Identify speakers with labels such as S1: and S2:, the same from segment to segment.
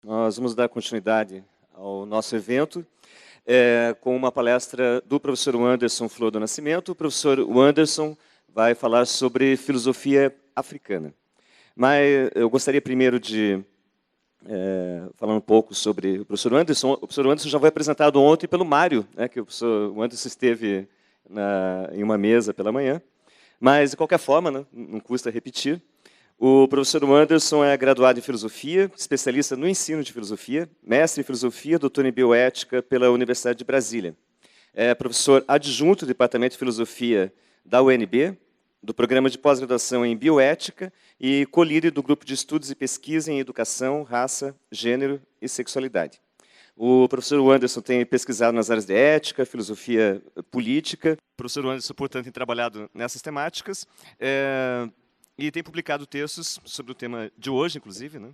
S1: Nós vamos dar continuidade ao nosso evento com uma palestra do professor Anderson Flor do Nascimento. O professor Anderson vai falar sobre filosofia africana. Mas eu gostaria primeiro de falar um pouco sobre o professor Anderson. O professor Anderson já foi apresentado ontem pelo Mário, né, que o professor Anderson esteve em uma mesa pela manhã. Mas, de qualquer forma, né, não custa repetir. O professor Anderson é graduado em filosofia, especialista no ensino de filosofia, mestre em filosofia, doutor em bioética pela Universidade de Brasília. É professor adjunto do Departamento de Filosofia da UNB, do Programa de Pós-Graduação em Bioética e co-líder do Grupo de Estudos e Pesquisa em Educação, Raça, Gênero e Sexualidade. O professor Anderson tem pesquisado nas áreas de ética, filosofia política. O professor Anderson, portanto, tem trabalhado nessas temáticas e tem publicado textos sobre o tema de hoje, inclusive, né?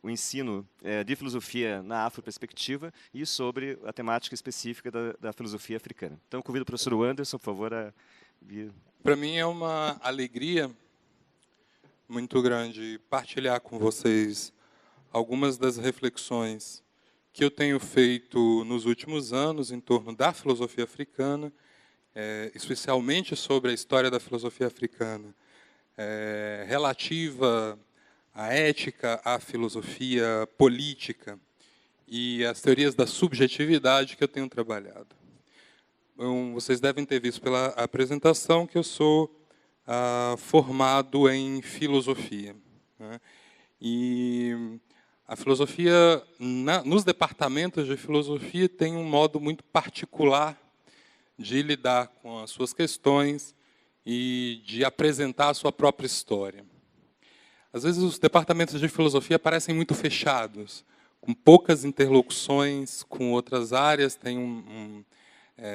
S1: O ensino de filosofia na afroperspectiva e sobre a temática específica da filosofia africana. Então, eu convido o professor Anderson, por favor, a vir.
S2: Para mim é uma alegria muito grande partilhar com vocês algumas das reflexões que eu tenho feito nos últimos anos em torno da filosofia africana, especialmente sobre a história da filosofia africana, relativa à ética, à filosofia política e às teorias da subjetividade que eu tenho trabalhado. Vocês devem ter visto pela apresentação que eu sou formado em filosofia, né? E a filosofia, nos departamentos de filosofia, tem um modo muito particular de lidar com as suas questões e de apresentar a sua própria história. Às vezes, os departamentos de filosofia parecem muito fechados, com poucas interlocuções com outras áreas, tem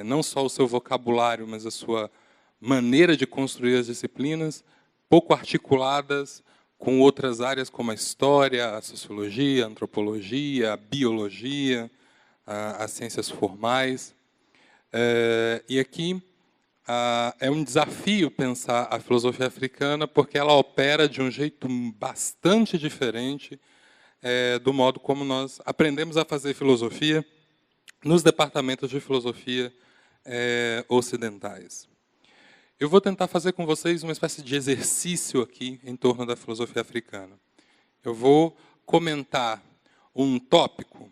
S2: não só o seu vocabulário, mas a sua maneira de construir as disciplinas, pouco articuladas com outras áreas como a história, a sociologia, a antropologia, a biologia, as ciências formais. E aqui é um desafio pensar a filosofia africana, porque ela opera de um jeito bastante diferente do modo como nós aprendemos a fazer filosofia nos departamentos de filosofia ocidentais. Eu vou tentar fazer com vocês uma espécie de exercício aqui em torno da filosofia africana. Eu vou comentar um tópico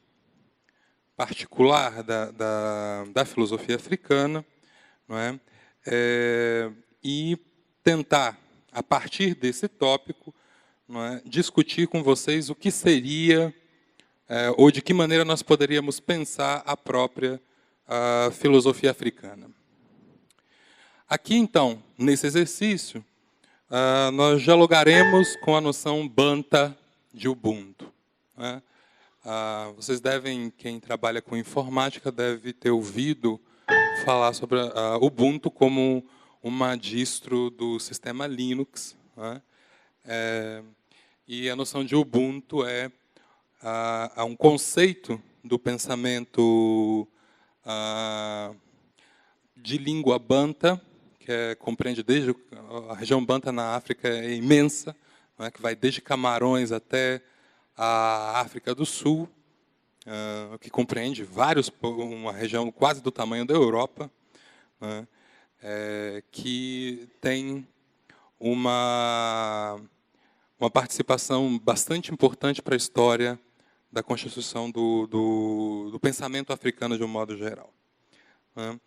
S2: particular da filosofia africana, não é? E tentar, a partir desse tópico, não é, discutir com vocês o que seria, ou de que maneira nós poderíamos pensar a própria filosofia africana. Aqui, então, nesse exercício, nós dialogaremos com a noção Banta de Ubuntu, né? Vocês devem, quem trabalha com informática, deve ter ouvido falar sobre Ubuntu como uma distro do sistema Linux, né? E a noção de Ubuntu é um conceito do pensamento de língua Banta, que compreende desde a região Banta na África é imensa, né, que vai desde Camarões até a África do Sul, que compreende uma região quase do tamanho da Europa, né, que tem uma participação bastante importante para a história da constituição do pensamento africano de um modo geral, né.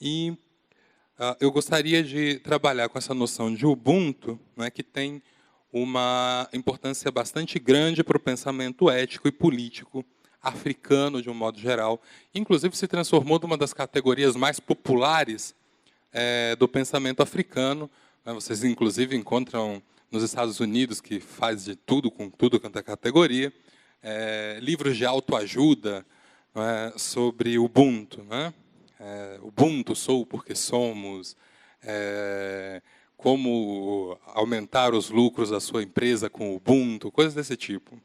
S2: E eu gostaria de trabalhar com essa noção de Ubuntu, né, que tem uma importância bastante grande para o pensamento ético e político africano, de um modo geral. Inclusive, se transformou numa das categorias mais populares do pensamento africano. Vocês, inclusive, encontram nos Estados Unidos, que faz de tudo com tudo quanto é categoria, livros de autoajuda, né, sobre Ubuntu, né? Ubuntu, sou porque somos, como aumentar os lucros da sua empresa com Ubuntu, coisas desse tipo.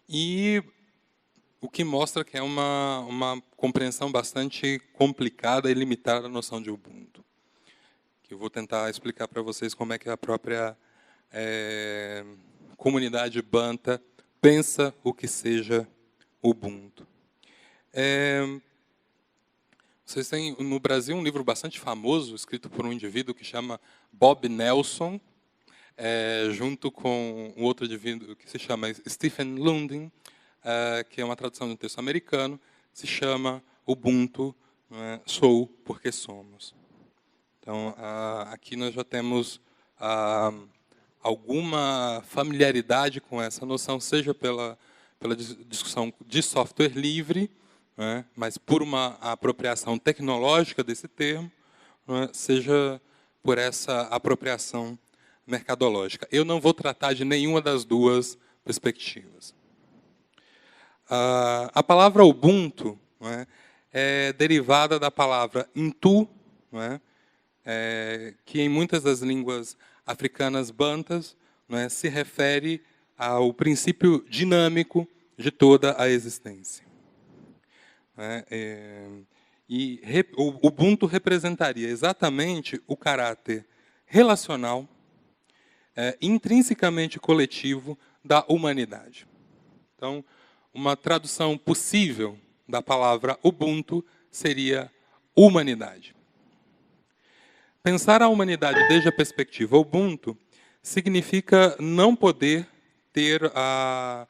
S2: E o que mostra que é uma compreensão bastante complicada e limitada da noção de Ubuntu. Que eu vou tentar explicar para vocês como é que a própria comunidade banta pensa o que seja Ubuntu. Vocês têm no Brasil um livro bastante famoso, escrito por um indivíduo que chama Bob Nelson, junto com um outro indivíduo que se chama Stephen Lundin, que é uma tradução de um texto americano, se chama Ubuntu, sou porque somos. Então, aqui nós já temos alguma familiaridade com essa noção, seja pela discussão de software livre, mas por uma apropriação tecnológica desse termo, seja por essa apropriação mercadológica. Eu não vou tratar de nenhuma das duas perspectivas. A palavra Ubuntu é derivada da palavra Intu, que em muitas das línguas africanas bantas se refere ao princípio dinâmico de toda a existência. E o Ubuntu representaria exatamente o caráter relacional, intrinsecamente coletivo da humanidade. Então, uma tradução possível da palavra Ubuntu seria humanidade. Pensar a humanidade desde a perspectiva Ubuntu significa não poder ter a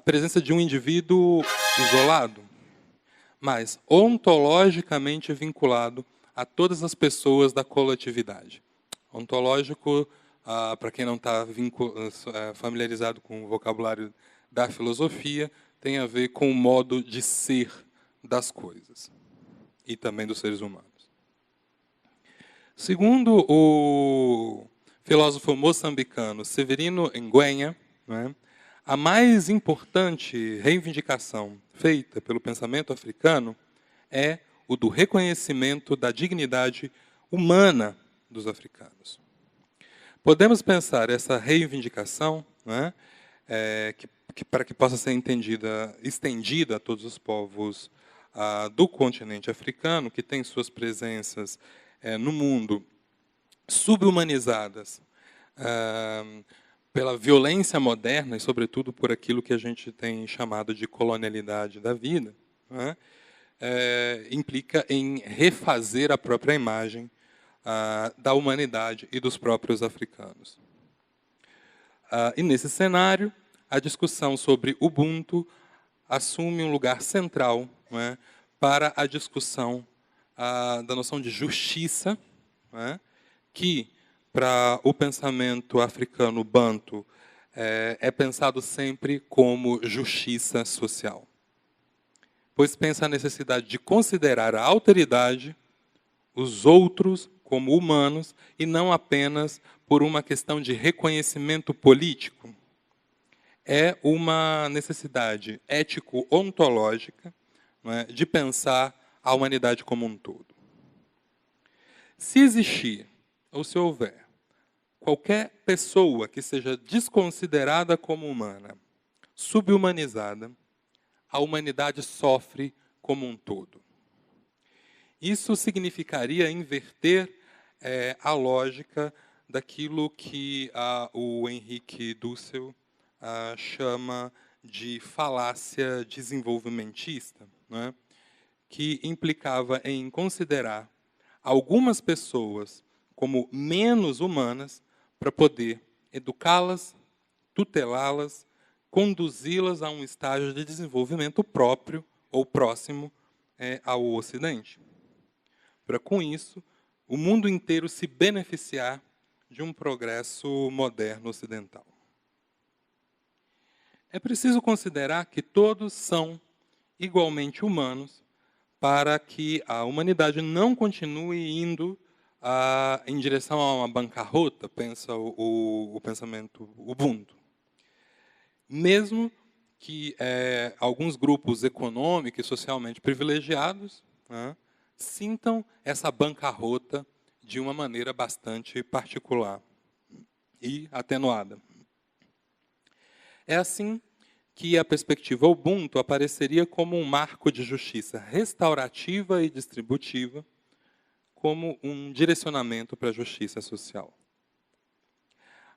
S2: presença de um indivíduo isolado, mas ontologicamente vinculado a todas as pessoas da coletividade. Ontológico, para quem não está familiarizado com o vocabulário da filosofia, tem a ver com o modo de ser das coisas e também dos seres humanos. Segundo o filósofo moçambicano Severino Nguyen, a mais importante reivindicação feita pelo pensamento africano é o do reconhecimento da dignidade humana dos africanos. Podemos pensar essa reivindicação, para que possa ser estendida a todos os povos do continente africano, que têm suas presenças no mundo subhumanizadas pela violência moderna e, sobretudo, por aquilo que a gente tem chamado de colonialidade da vida, implica em refazer a própria imagem da humanidade e dos próprios africanos. E, nesse cenário, a discussão sobre Ubuntu assume um lugar central para a discussão da noção de justiça, que, para o pensamento africano banto, é pensado sempre como justiça social. Pois pensa a necessidade de considerar a alteridade, os outros, como humanos, e não apenas por uma questão de reconhecimento político. É uma necessidade ético-ontológica de pensar a humanidade como um todo. Se existir, ou se houver, qualquer pessoa que seja desconsiderada como humana, subhumanizada, a humanidade sofre como um todo. Isso significaria inverter a lógica daquilo que o Henrique Dussel chama de falácia desenvolvimentista, que implicava em considerar algumas pessoas como menos humanas para poder educá-las, tutelá-las, conduzi-las a um estágio de desenvolvimento próprio ou próximo ao Ocidente. Para, com isso, o mundo inteiro se beneficiar de um progresso moderno ocidental. É preciso considerar que todos são igualmente humanos para que a humanidade não continue indo em direção a uma bancarrota, pensa o pensamento Ubuntu. Mesmo que alguns grupos econômicos e socialmente privilegiados sintam essa bancarrota de uma maneira bastante particular e atenuada. É assim que a perspectiva Ubuntu apareceria como um marco de justiça restaurativa e distributiva, como um direcionamento para a justiça social.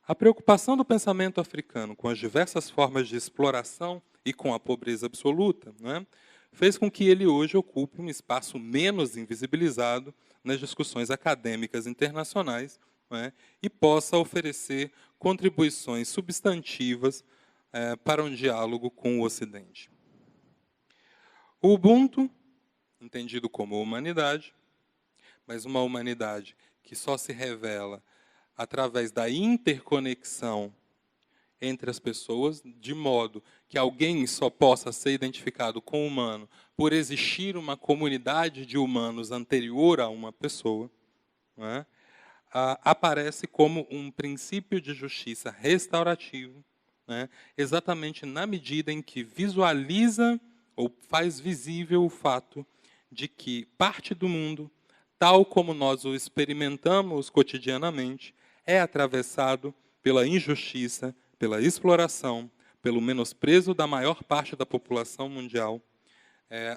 S2: A preocupação do pensamento africano com as diversas formas de exploração e com a pobreza absoluta, né, fez com que ele hoje ocupe um espaço menos invisibilizado nas discussões acadêmicas internacionais, né, e possa oferecer contribuições substantivas para um diálogo com o Ocidente. O Ubuntu, entendido como humanidade, mas uma humanidade que só se revela através da interconexão entre as pessoas, de modo que alguém só possa ser identificado com humano por existir uma comunidade de humanos anterior a uma pessoa, né, aparece como um princípio de justiça restaurativo, né, exatamente na medida em que visualiza ou faz visível o fato de que parte do mundo, tal como nós o experimentamos cotidianamente, é atravessado pela injustiça, pela exploração, pelo menosprezo da maior parte da população mundial,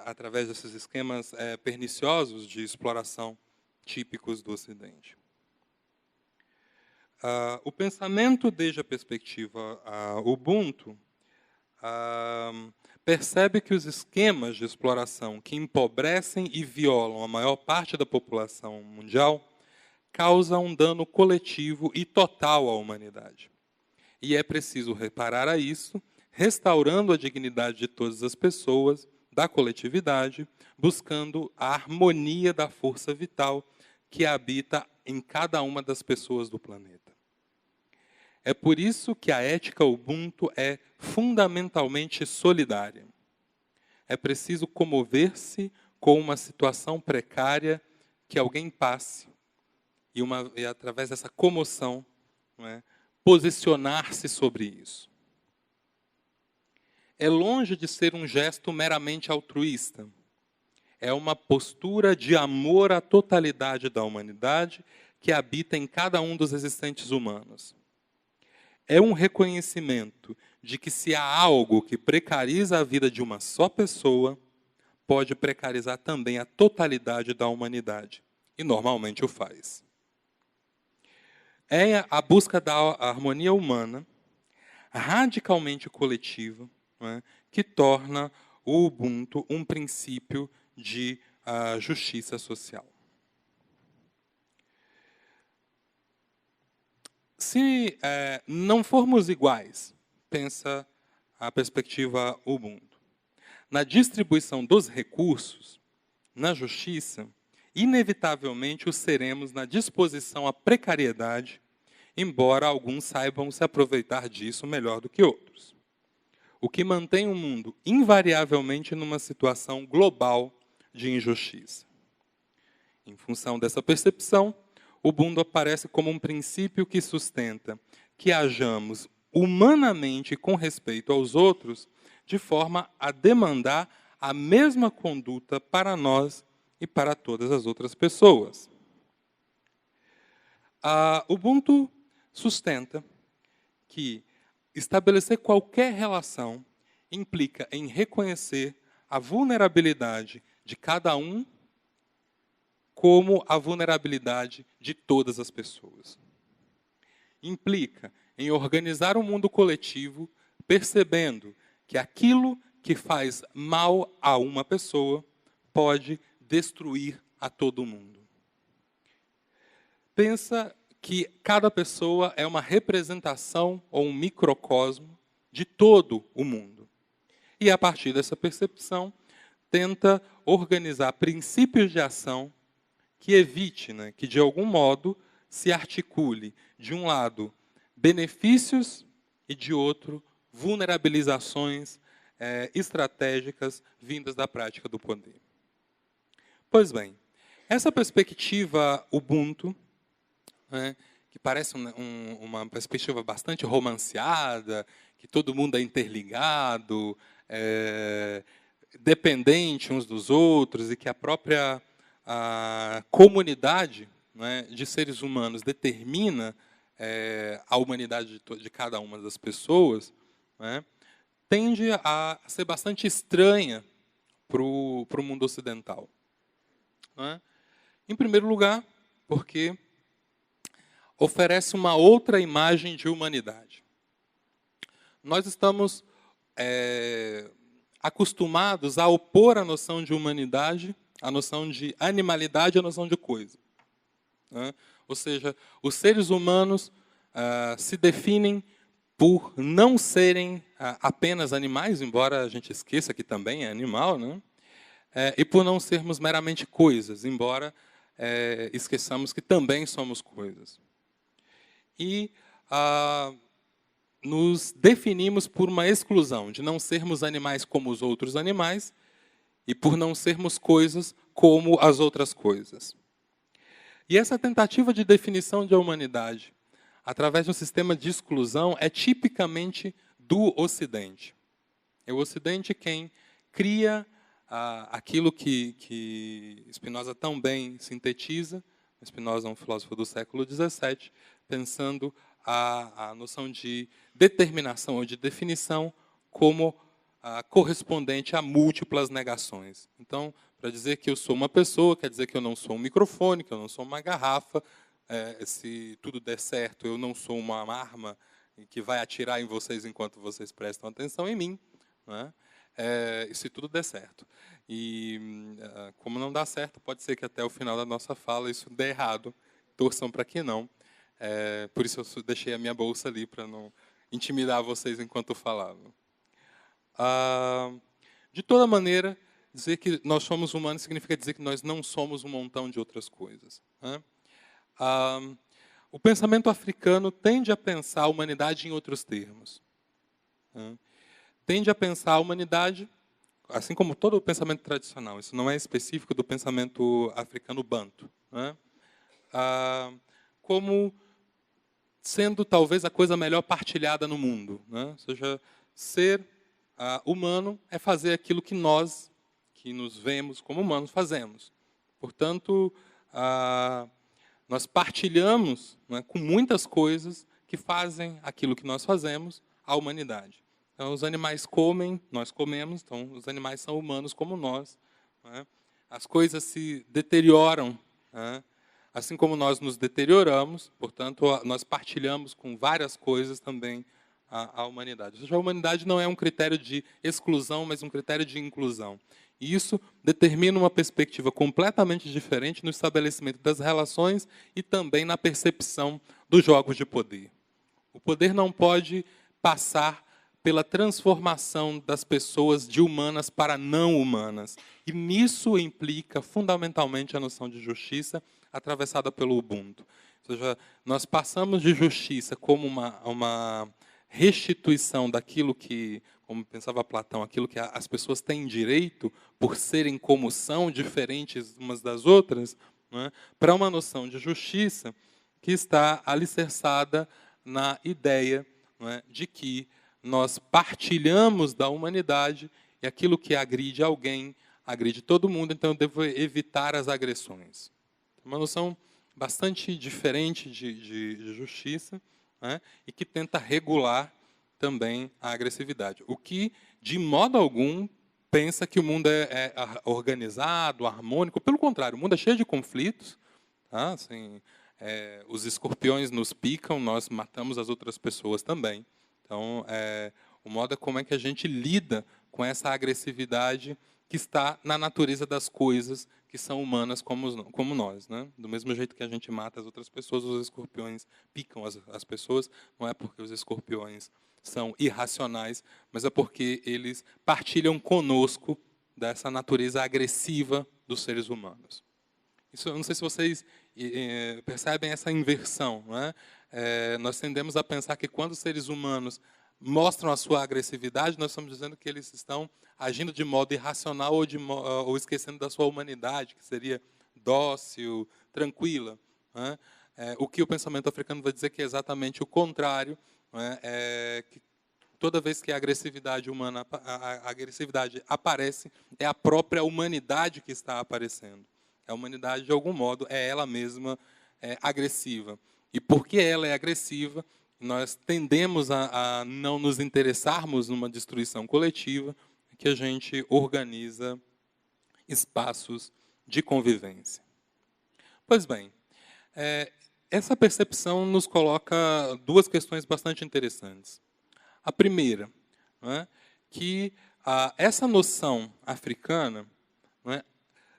S2: através desses esquemas perniciosos de exploração típicos do Ocidente. O pensamento desde a perspectiva Ubuntu percebe que os esquemas de exploração que empobrecem e violam a maior parte da população mundial causam um dano coletivo e total à humanidade. E é preciso reparar a isso, restaurando a dignidade de todas as pessoas, da coletividade, buscando a harmonia da força vital que habita em cada uma das pessoas do planeta. É por isso que a ética Ubuntu é fundamentalmente solidária. É preciso comover-se com uma situação precária que alguém passe e através dessa comoção, não é, posicionar-se sobre isso. É longe de ser um gesto meramente altruísta. É uma postura de amor à totalidade da humanidade que habita em cada um dos existentes humanos. É um reconhecimento de que se há algo que precariza a vida de uma só pessoa, pode precarizar também a totalidade da humanidade. E normalmente o faz. É a busca da harmonia humana, radicalmente coletiva, né, que torna o Ubuntu um princípio de justiça social. Se não formos iguais, pensa a perspectiva Ubuntu, na distribuição dos recursos, na justiça, inevitavelmente o seremos na disposição à precariedade, embora alguns saibam se aproveitar disso melhor do que outros. O que mantém o mundo invariavelmente numa situação global de injustiça. Em função dessa percepção, o Ubuntu aparece como um princípio que sustenta que hajamos humanamente com respeito aos outros, de forma a demandar a mesma conduta para nós e para todas as outras pessoas. O Ubuntu sustenta que estabelecer qualquer relação implica em reconhecer a vulnerabilidade de cada um como a vulnerabilidade de todas as pessoas. Implica em organizar um mundo coletivo, percebendo que aquilo que faz mal a uma pessoa pode destruir a todo mundo. Pensa que cada pessoa é uma representação ou um microcosmo de todo o mundo. E, a partir dessa percepção, tenta organizar princípios de ação que evite, né, que, de algum modo, se articule, de um lado, benefícios e, de outro, vulnerabilizações estratégicas vindas da prática do poder. Pois bem, essa perspectiva Ubuntu, né, que parece uma perspectiva bastante romanceada, que todo mundo é interligado, dependente uns dos outros, e que a própria comunidade, né, de seres humanos determina a humanidade de cada uma das pessoas, né, tende a ser bastante estranha para o mundo ocidental. Né? Em primeiro lugar, porque oferece uma outra imagem de humanidade. Nós estamos acostumados a opor a noção de humanidade, a noção de animalidade e a noção de coisa. Né? Ou seja, os seres humanos se definem por não serem apenas animais, embora a gente esqueça que também é animal, né? E por não sermos meramente coisas, embora esqueçamos que também somos coisas. E nos definimos por uma exclusão, de não sermos animais como os outros animais e por não sermos coisas como as outras coisas. E essa tentativa de definição de humanidade através de um sistema de exclusão é tipicamente do Ocidente. É o Ocidente quem cria aquilo que Spinoza tão bem sintetiza. Spinoza é um filósofo do século XVII, pensando a noção de determinação ou de definição como correspondente a múltiplas negações. Então, para dizer que eu sou uma pessoa, quer dizer que eu não sou um microfone, que eu não sou uma garrafa. Se tudo der certo, eu não sou uma arma que vai atirar em vocês enquanto vocês prestam atenção em mim. Né? Se tudo der certo. E, como não dá certo, pode ser que até o final da nossa fala isso dê errado. Torçam para que não. Por isso eu deixei a minha bolsa ali, para não intimidar vocês enquanto eu falava. De toda maneira, dizer que nós somos humanos significa dizer que nós não somos um montão de outras coisas. Né? O pensamento africano tende a pensar a humanidade em outros termos. Né? Tende a pensar a humanidade, assim como todo o pensamento tradicional, isso não é específico do pensamento africano banto, né? Como sendo talvez a coisa melhor partilhada no mundo. Né? Ou seja, ser humano é fazer aquilo que nós, que nos vemos como humanos, fazemos. Portanto, nós partilhamos, né, com muitas coisas que fazem aquilo que nós fazemos, a humanidade. Então, os animais comem, nós comemos, então os animais são humanos como nós. Né? As coisas se deterioram, né? Assim como nós nos deterioramos, portanto, nós partilhamos com várias coisas também a humanidade. Ou seja, a humanidade não é um critério de exclusão, mas um critério de inclusão. E isso determina uma perspectiva completamente diferente no estabelecimento das relações e também na percepção dos jogos de poder. O poder não pode passar pela transformação das pessoas de humanas para não humanas. E nisso implica fundamentalmente a noção de justiça atravessada pelo Ubuntu. Ou seja, nós passamos de justiça como uma restituição daquilo que, como pensava Platão, aquilo que as pessoas têm direito por serem como são, diferentes umas das outras, né, para uma noção de justiça que está alicerçada na ideia, né, de que nós partilhamos da humanidade e aquilo que agride alguém, agride todo mundo, então eu devo evitar as agressões. Uma noção bastante diferente de justiça, né, e que tenta regular também a agressividade. O que, de modo algum, pensa que o mundo é organizado, harmônico. Pelo contrário, o mundo é cheio de conflitos. Tá? Assim, os escorpiões nos picam, nós matamos as outras pessoas também. Então, o modo é como é que a gente lida com essa agressividade que está na natureza das coisas que são humanas como nós. Né? Do mesmo jeito que a gente mata as outras pessoas, os escorpiões picam as pessoas. Não é porque os escorpiões são irracionais, mas é porque eles partilham conosco dessa natureza agressiva dos seres humanos. Isso, eu não sei se vocês percebem essa inversão. Né? Nós tendemos a pensar que quando os seres humanos mostram a sua agressividade, nós estamos dizendo que eles estão agindo de modo irracional ou esquecendo da sua humanidade, que seria dócil, tranquila. Né? O que o pensamento africano vai dizer que é exatamente o contrário, né? Que toda vez que a agressividade humana, a agressividade aparece, é a própria humanidade que está aparecendo. A humanidade, de algum modo, é ela mesma agressiva. E porque ela é agressiva, nós tendemos a não nos interessarmos numa destruição coletiva, que a gente organiza espaços de convivência. Pois bem, essa percepção nos coloca duas questões bastante interessantes. A primeira, né, que essa noção africana, né,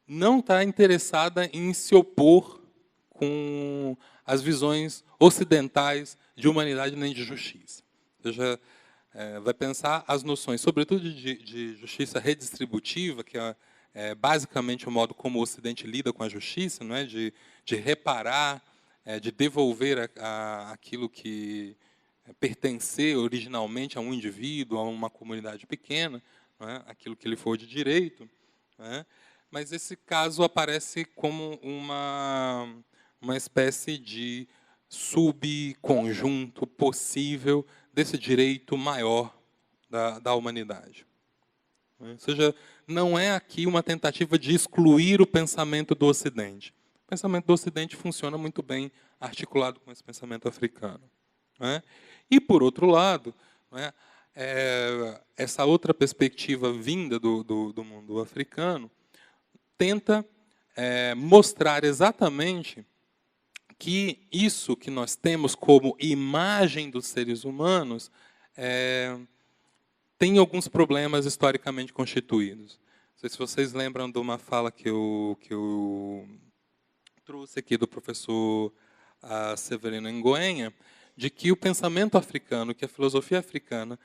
S2: não está interessada em se opor com as visões ocidentais de humanidade nem de justiça. Ou seja, vai pensar as noções, sobretudo de justiça redistributiva, que é basicamente o modo como o Ocidente lida com a justiça, não é? de reparar, de devolver aquilo que pertenceu originalmente a um indivíduo, a uma comunidade pequena, não é? Aquilo que lhe for de direito. Não é? Mas esse caso aparece como uma espécie de subconjunto possível desse direito maior da humanidade. Ou seja, não é aqui uma tentativa de excluir o pensamento do Ocidente. O pensamento do Ocidente funciona muito bem articulado com esse pensamento africano. E, por outro lado, essa outra perspectiva vinda do mundo africano tenta mostrar exatamente que isso que nós temos como imagem dos seres humanos tem alguns problemas historicamente constituídos. Não sei se vocês lembram de uma fala que eu trouxe aqui do professor Severino Ngoenha, de que o pensamento africano, que a filosofia africana,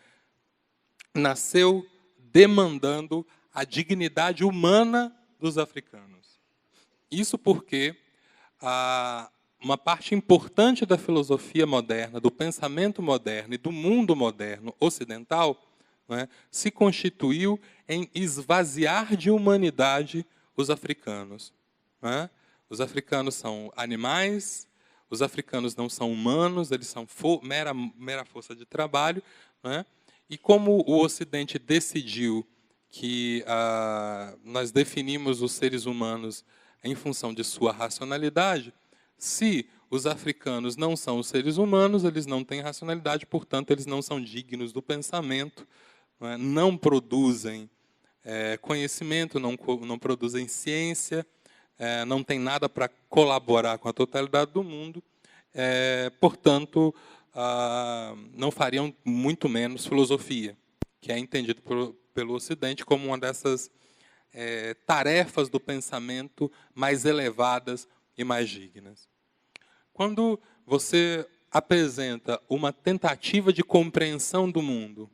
S2: nasceu demandando a dignidade humana dos africanos. Isso porque uma parte importante da filosofia moderna, do pensamento moderno e do mundo moderno ocidental, se constituiu em esvaziar de humanidade os africanos. Os africanos são animais, os africanos não são humanos, eles são mera força de trabalho. E como o Ocidente decidiu que nós definimos os seres humanos em função de sua racionalidade, se os africanos não são os seres humanos, eles não têm racionalidade, portanto, eles não são dignos do pensamento, não produzem conhecimento, não produzem ciência, não tem nada para colaborar com a totalidade do mundo, portanto, não fariam muito menos filosofia, que é entendido pelo Ocidente como uma dessas tarefas do pensamento mais elevadas e mais dignas. Quando você apresenta uma tentativa de compreensão do mundo,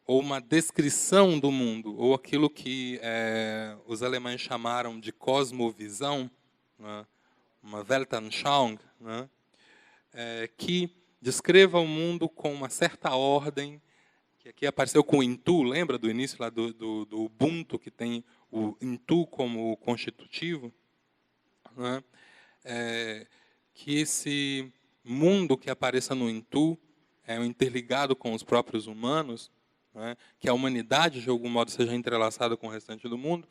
S2: ou uma descrição do mundo, ou aquilo que os alemães chamaram de cosmovisão, uma Weltanschauung, que descreva o mundo com uma certa ordem, que aqui apareceu com o Intu, lembra do início lá do Ubuntu, que tem o Intu como constitutivo? Que esse mundo que apareça no Intu é interligado com os próprios humanos, que a humanidade, de algum modo, seja entrelaçada com o restante do mundo,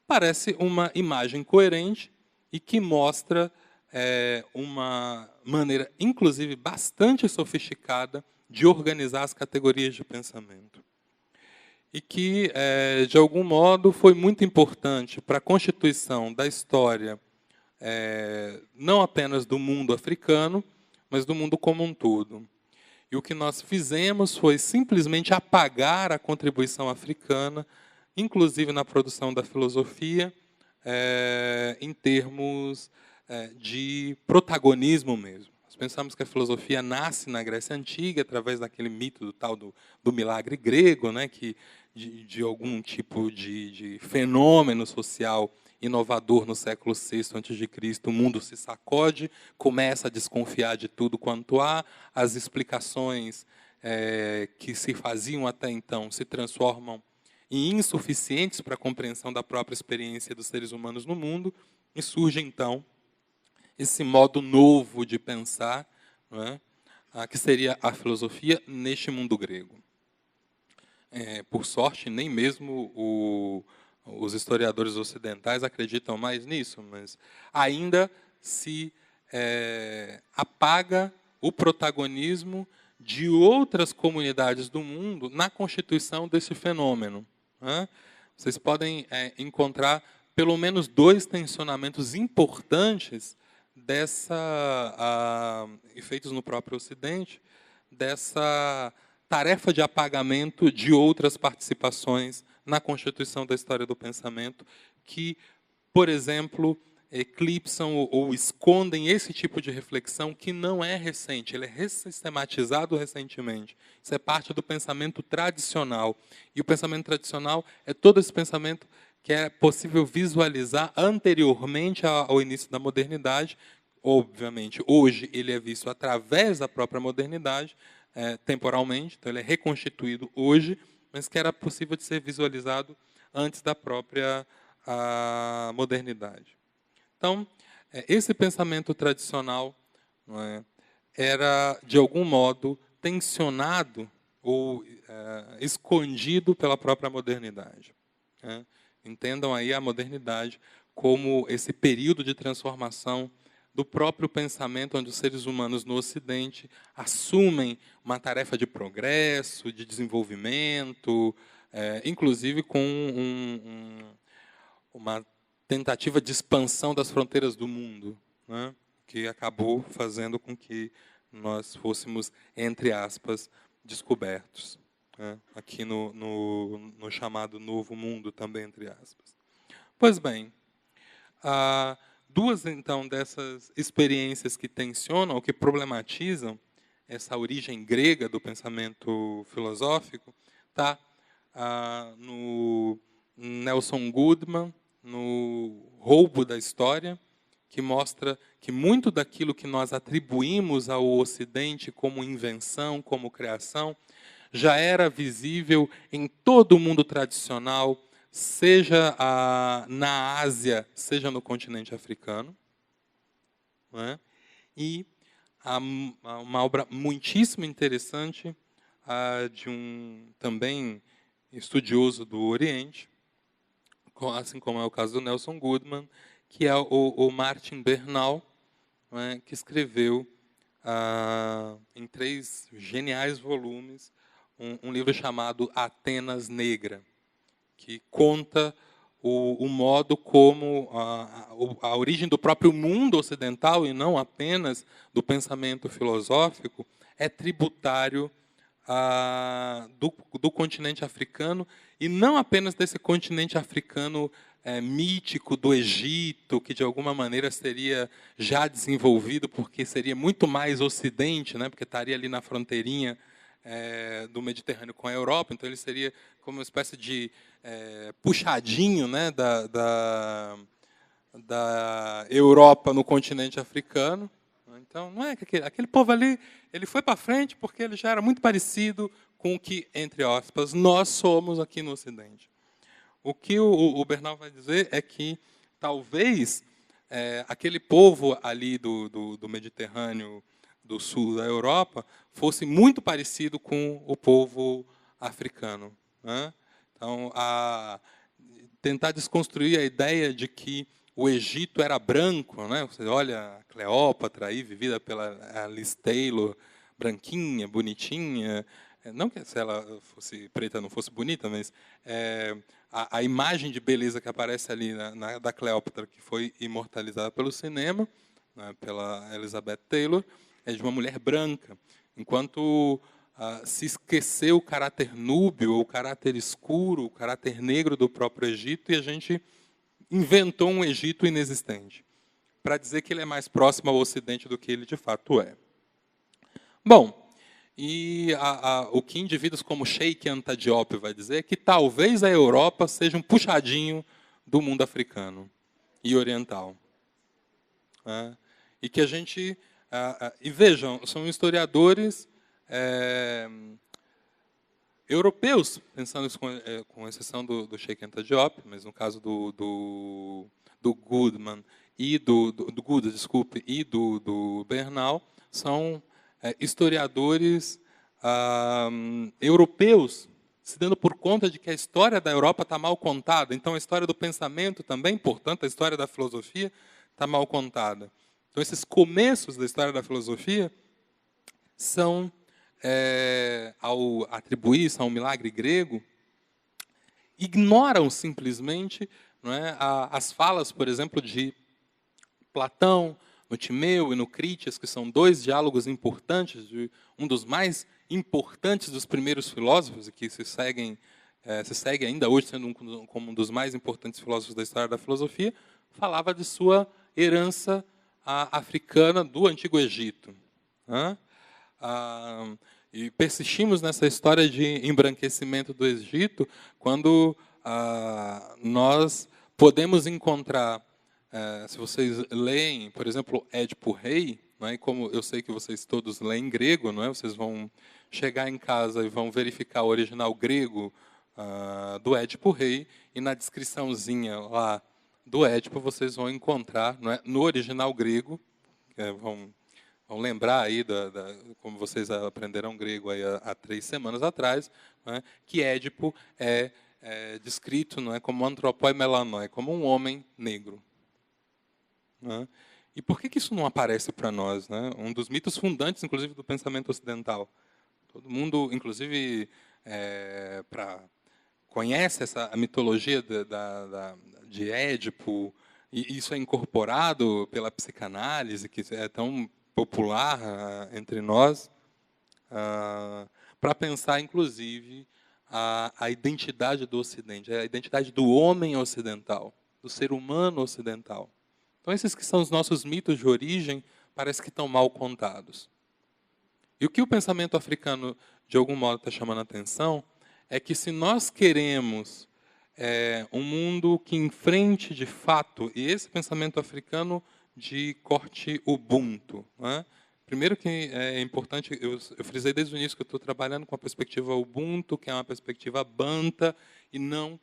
S2: parece uma imagem coerente e que mostra uma maneira, inclusive, bastante sofisticada de organizar as categorias de pensamento. E que, de algum modo, foi muito importante para a constituição da história, não apenas do mundo africano, mas do mundo como um todo. E o que nós fizemos foi simplesmente apagar a contribuição africana, inclusive na produção da filosofia, em termos de protagonismo mesmo. Nós pensamos que a filosofia nasce na Grécia Antiga, através daquele mito do milagre grego, que de algum tipo de fenômeno social inovador no século VI a.C., o mundo se sacode, começa a desconfiar de tudo quanto há, as explicações que se faziam até então se transformam em insuficientes para a compreensão da própria experiência dos seres humanos no mundo, e surge, então, esse modo novo de pensar, que seria a filosofia neste mundo grego. Por sorte, nem mesmo os historiadores ocidentais acreditam mais nisso, mas ainda se apaga o protagonismo de outras comunidades do mundo na constituição desse fenômeno. Vocês podem encontrar pelo menos dois tensionamentos importantes efeitos no próprio Ocidente, dessa tarefa de apagamento de outras participações na constituição da história do pensamento, que, por exemplo, eclipsam ou escondem esse tipo de reflexão que não é recente, ele é ressistematizado recentemente. Isso é parte do pensamento tradicional. E o pensamento tradicional é todo esse pensamento que é possível visualizar anteriormente ao início da modernidade. Obviamente, hoje ele é visto através da própria modernidade, temporalmente, então ele é reconstituído hoje, mas que era possível de ser visualizado antes da própria modernidade. Então, esse pensamento tradicional, não é, era, de algum modo, tensionado ou escondido pela própria modernidade. Né? Entendam aí a modernidade como esse período de transformação do próprio pensamento, onde os seres humanos no Ocidente assumem uma tarefa de progresso, de desenvolvimento, inclusive com uma tentativa de expansão das fronteiras do mundo, né, que acabou fazendo com que nós fôssemos, entre aspas, descobertos, né, aqui no chamado Novo Mundo, também, entre aspas. Pois bem, duas, então, dessas experiências que tensionam, ou que problematizam essa origem grega do pensamento filosófico, está no Nelson Goodman, no Roubo da História, que mostra que muito daquilo que nós atribuímos ao Ocidente como invenção, como criação, já era visível em todo o mundo tradicional, seja na Ásia, seja no continente africano. Né? E uma obra muitíssimo interessante de um também estudioso do Oriente, assim como é o caso do Nelson Goodman, que é o Martin Bernal, né, que escreveu em 3 geniais volumes um livro chamado Atenas Negra, que conta o modo como a origem do próprio mundo ocidental, e não apenas do pensamento filosófico, é tributário do continente africano, e não apenas desse continente africano mítico do Egito, que de alguma maneira seria já desenvolvido, porque seria muito mais ocidente, né, porque estaria ali na fronteirinha do Mediterrâneo com a Europa, então ele seria como uma espécie de puxadinho, né, da Europa no continente africano. Então, não é que aquele povo ali, ele foi para frente porque ele já era muito parecido com o que, entre aspas, nós somos aqui no Ocidente. O que o Bernal vai dizer é que talvez aquele povo ali do Mediterrâneo, do sul da Europa, fosse muito parecido com o povo africano. Né? Então, tentar desconstruir a ideia de que o Egito era branco, né? Você olha a Cleópatra aí, vivida pela Liz Taylor, branquinha, bonitinha. Não que se ela fosse preta não fosse bonita, mas a imagem de beleza que aparece ali da Cleópatra, que foi imortalizada pelo cinema, né, pela Elizabeth Taylor, é de uma mulher branca, enquanto se esqueceu o caráter núbio, o caráter escuro, o caráter negro do próprio Egito, e a gente inventou um Egito inexistente, para dizer que ele é mais próximo ao Ocidente do que ele de fato é. Bom, e o que indivíduos como Cheikh Anta Diop vai dizer é que talvez a Europa seja um puxadinho do mundo africano e oriental. E que a gente... e vejam, são historiadores europeus, pensando isso com exceção do Cheikh Anta Diop, mas no caso do Goodman e do Bernal, são historiadores europeus se dando por conta de que a história da Europa está mal contada. Então, a história do pensamento também, portanto, a história da filosofia está mal contada. Então, esses começos da história da filosofia são, ao atribuir-se a um milagre grego, ignoram simplesmente, não é, as falas, por exemplo, de Platão, no Timeu e no Critias, que são dois diálogos importantes, um dos mais importantes dos primeiros filósofos, e que se segue ainda hoje sendo como um dos mais importantes filósofos da história da filosofia, falava de sua herança africana do Antigo Egito. E persistimos nessa história de embranquecimento do Egito quando nós podemos encontrar, se vocês leem, por exemplo, Édipo Rei, não é? Como eu sei que vocês todos leem grego, não é? Vocês vão chegar em casa e vão verificar o original grego do Édipo Rei, e na descriçãozinha lá do Édipo vocês vão encontrar, não é? No original grego, vão lembrar aí, como vocês aprenderam grego aí há 3 semanas atrás, não é? Que Édipo é descrito, não é, como antropoi melanoi, como um homem negro. Não é? E por que isso não aparece para nós? Né? Um dos mitos fundantes, inclusive, do pensamento ocidental. Todo mundo, inclusive, conhece a mitologia de Édipo, e isso é incorporado pela psicanálise, que é tão popular entre nós, para pensar, inclusive, a identidade do Ocidente, a identidade do homem ocidental, do ser humano ocidental. Então, esses que são os nossos mitos de origem, parece que estão mal contados. E o que o pensamento africano, de algum modo, está chamando a atenção, é que se nós queremos um mundo que enfrente, de fato, e esse pensamento africano de corte Ubuntu, né? Primeiro que é importante, eu frisei desde o início que eu estou trabalhando com a perspectiva Ubuntu, que é uma perspectiva Banta, e não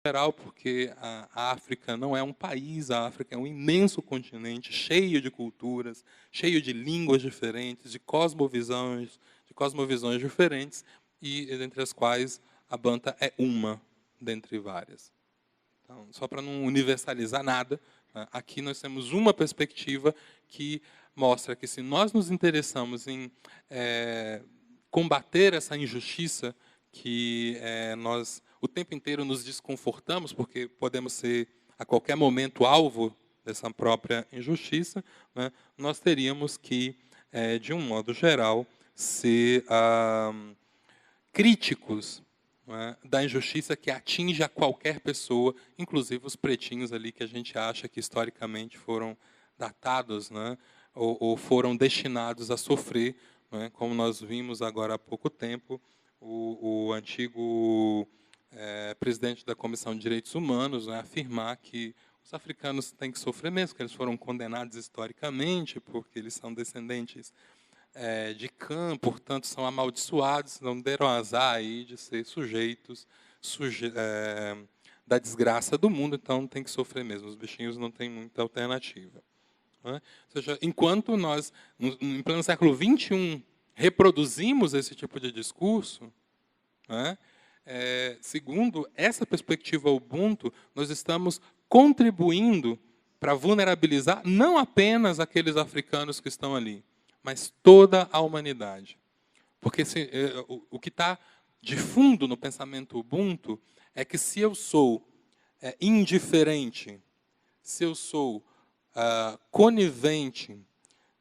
S2: geral, porque a África não é um país, a África é um imenso continente, cheio de culturas, cheio de línguas diferentes, de cosmovisões diferentes, e entre as quais a Banta é uma dentre várias. Então, só para não universalizar nada, aqui nós temos uma perspectiva que mostra que, se nós nos interessamos em combater essa injustiça, que nós o tempo inteiro nos desconfortamos, porque podemos ser, a qualquer momento, alvo dessa própria injustiça, né? Nós teríamos que, de um modo geral, ser críticos, né, da injustiça que atinge a qualquer pessoa, inclusive os pretinhos ali que a gente acha que historicamente foram datados, né, ou foram destinados a sofrer, né, como nós vimos agora há pouco tempo, o antigo presidente da Comissão de Direitos Humanos, né, afirmar que os africanos têm que sofrer mesmo, que eles foram condenados historicamente, porque eles são descendentes de Cã, portanto, são amaldiçoados, não deram azar aí de ser sujeitos da desgraça do mundo, então tem que sofrer mesmo. Os bichinhos não têm muita alternativa. Né? Ou seja, enquanto nós, em pleno século XXI, reproduzimos esse tipo de discurso, né, segundo essa perspectiva Ubuntu, nós estamos contribuindo para vulnerabilizar não apenas aqueles africanos que estão ali, mas toda a humanidade. Porque o que está de fundo no pensamento Ubuntu é que, se eu sou indiferente, se eu sou conivente,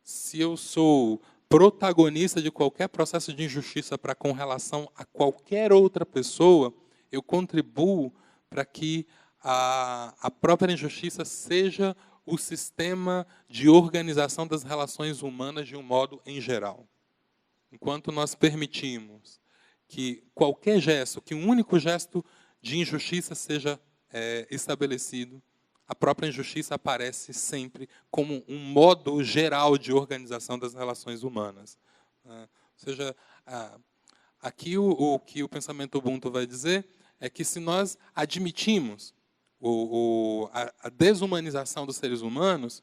S2: se eu sou protagonista de qualquer processo de injustiça com relação a qualquer outra pessoa, eu contribuo para que a própria injustiça seja o sistema de organização das relações humanas de um modo em geral. Enquanto nós permitimos que qualquer gesto, que um único gesto de injustiça seja estabelecido, a própria injustiça aparece sempre como um modo geral de organização das relações humanas. Ou seja, aqui o que o pensamento Ubuntu vai dizer é que, se nós admitimos a desumanização dos seres humanos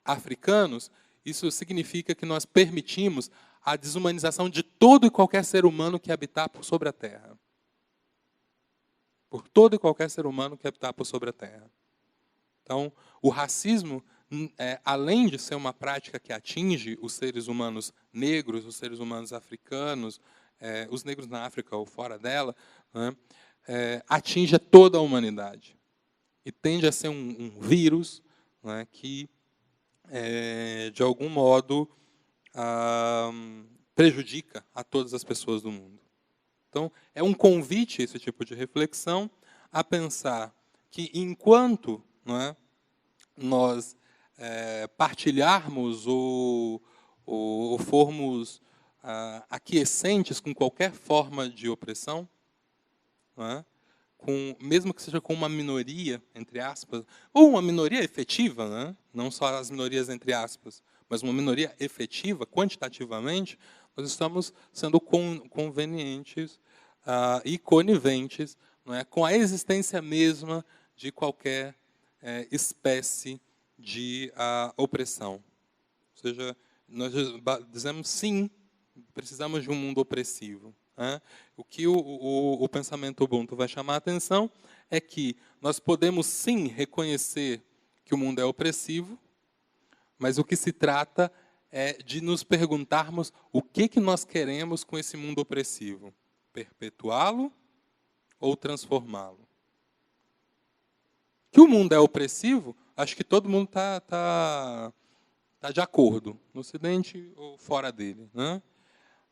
S2: africanos, isso significa que nós permitimos a desumanização de todo e qualquer ser humano que habitar por sobre a Terra. Por todo e qualquer ser humano que habitar por sobre a Terra. Então, o racismo, além de ser uma prática que atinge os seres humanos negros, os seres humanos africanos, os negros na África ou fora dela, né, atinge toda a humanidade. E tende a ser um vírus, né, que de algum modo, prejudica a todas as pessoas do mundo. Então, é um convite, esse tipo de reflexão, a pensar que, enquanto, não é, nós partilharmos ou formos aquiescentes com qualquer forma de opressão, não é, mesmo que seja com uma minoria, entre aspas, ou uma minoria efetiva, né? Não só as minorias entre aspas, mas uma minoria efetiva, quantitativamente, nós estamos sendo convenientes e coniventes, não é, com a existência mesma de qualquer espécie de opressão. Ou seja, nós dizemos sim, precisamos de um mundo opressivo. O que o pensamento Ubuntu vai chamar a atenção é que nós podemos sim reconhecer que o mundo é opressivo, mas o que se trata é de nos perguntarmos o que nós queremos com esse mundo opressivo. Perpetuá-lo ou transformá-lo? Que o mundo é opressivo, acho que todo mundo tá de acordo, no Ocidente ou fora dele, né?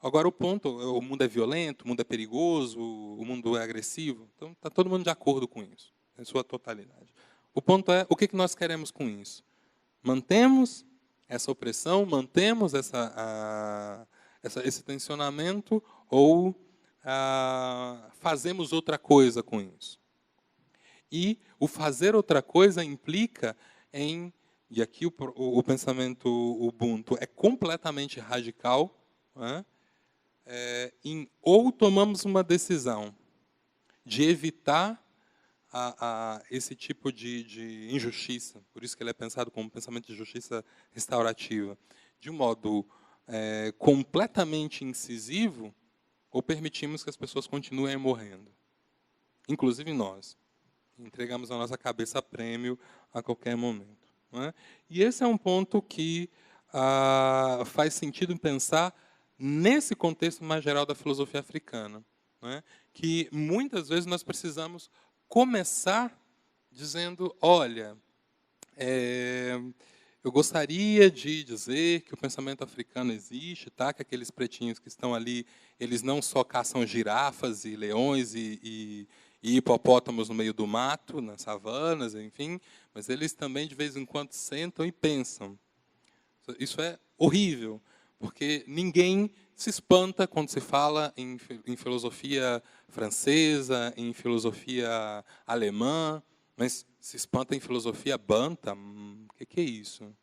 S2: Agora, o ponto, o mundo é violento, o mundo é perigoso, o mundo é agressivo. Então, está todo mundo de acordo com isso, em sua totalidade. O ponto é, o que nós queremos com isso? Mantemos essa opressão, mantemos esse tensionamento ou fazemos outra coisa com isso? E o fazer outra coisa implica em, e aqui o pensamento Ubuntu é completamente radical, né? Ou tomamos uma decisão de evitar esse tipo de injustiça, por isso que ele é pensado como pensamento de justiça restaurativa, de um modo completamente incisivo, ou permitimos que as pessoas continuem morrendo, inclusive nós. Entregamos a nossa cabeça a prêmio a qualquer momento. Não é? E esse é um ponto que faz sentido pensar nesse contexto mais geral da filosofia africana, né? Que muitas vezes nós precisamos começar dizendo, olha, eu gostaria de dizer que o pensamento africano existe, tá? Que aqueles pretinhos que estão ali, eles não só caçam girafas e leões e hipopótamos no meio do mato, nas savanas, enfim, mas eles também, de vez em quando, sentam e pensam. Isso é horrível, porque ninguém se espanta quando se fala em filosofia francesa, em filosofia alemã, mas se espanta em filosofia banta. O que é isso?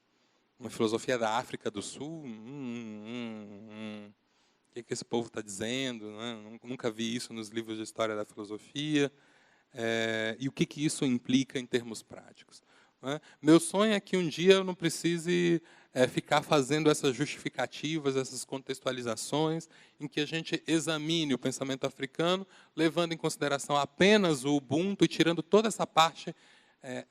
S2: Uma filosofia da África do Sul? O que esse povo está dizendo? Né? Nunca vi isso nos livros de história da filosofia. E o que isso implica em termos práticos? Né? Meu sonho é que um dia eu não precise ficar fazendo essas justificativas, essas contextualizações, em que a gente examine o pensamento africano, levando em consideração apenas o Ubuntu e tirando toda essa parte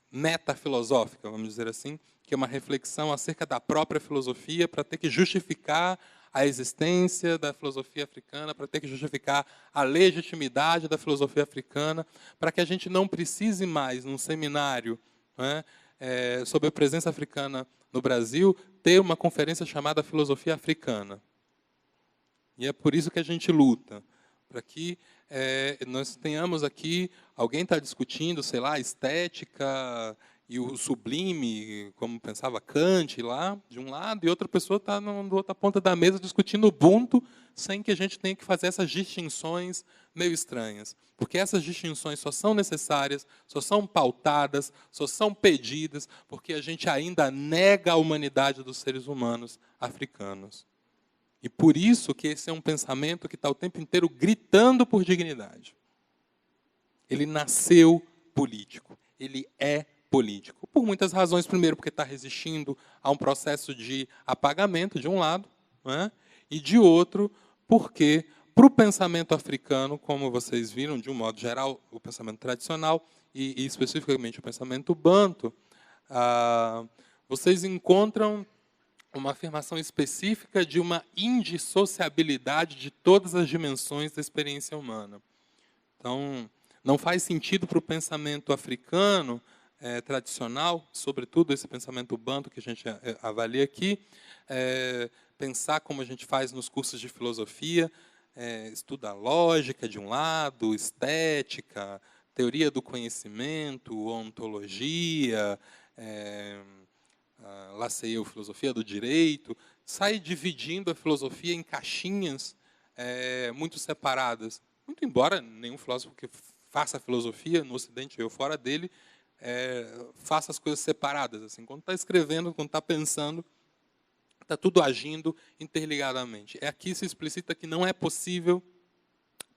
S2: metafilosófica, vamos dizer assim, que é uma reflexão acerca da própria filosofia, para ter que justificar a existência da filosofia africana, para ter que justificar a legitimidade da filosofia africana, para que a gente não precise mais, num seminário, né, sobre a presença africana no Brasil, ter uma conferência chamada Filosofia Africana. E é por isso que a gente luta, para que nós tenhamos aqui, alguém está discutindo, sei lá, estética e o sublime, como pensava Kant lá, de um lado, e outra pessoa está na outra ponta da mesa discutindo Ubuntu, sem que a gente tenha que fazer essas distinções meio estranhas. Porque essas distinções só são necessárias, só são pautadas, só são pedidas, porque a gente ainda nega a humanidade dos seres humanos africanos. E por isso que esse é um pensamento que está o tempo inteiro gritando por dignidade. Ele nasceu político, ele é político. Por muitas razões. Primeiro, porque está resistindo a um processo de apagamento, de um lado, né? E de outro, porque, para o pensamento africano, como vocês viram, de um modo geral, o pensamento tradicional, e especificamente o pensamento banto, vocês encontram uma afirmação específica de uma indissociabilidade de todas as dimensões da experiência humana. Então, não faz sentido para o pensamento africano tradicional, sobretudo esse pensamento banto que a gente avalia aqui, pensar como a gente faz nos cursos de filosofia, estuda lógica de um lado, estética, teoria do conhecimento, ontologia, lá sei eu, filosofia do direito, sai dividindo a filosofia em caixinhas muito separadas. Muito embora nenhum filósofo que faça filosofia, no Ocidente ou fora dele, faça as coisas separadas. Assim, quando está escrevendo, quando está pensando, está tudo agindo interligadamente. Aqui se explicita que não é possível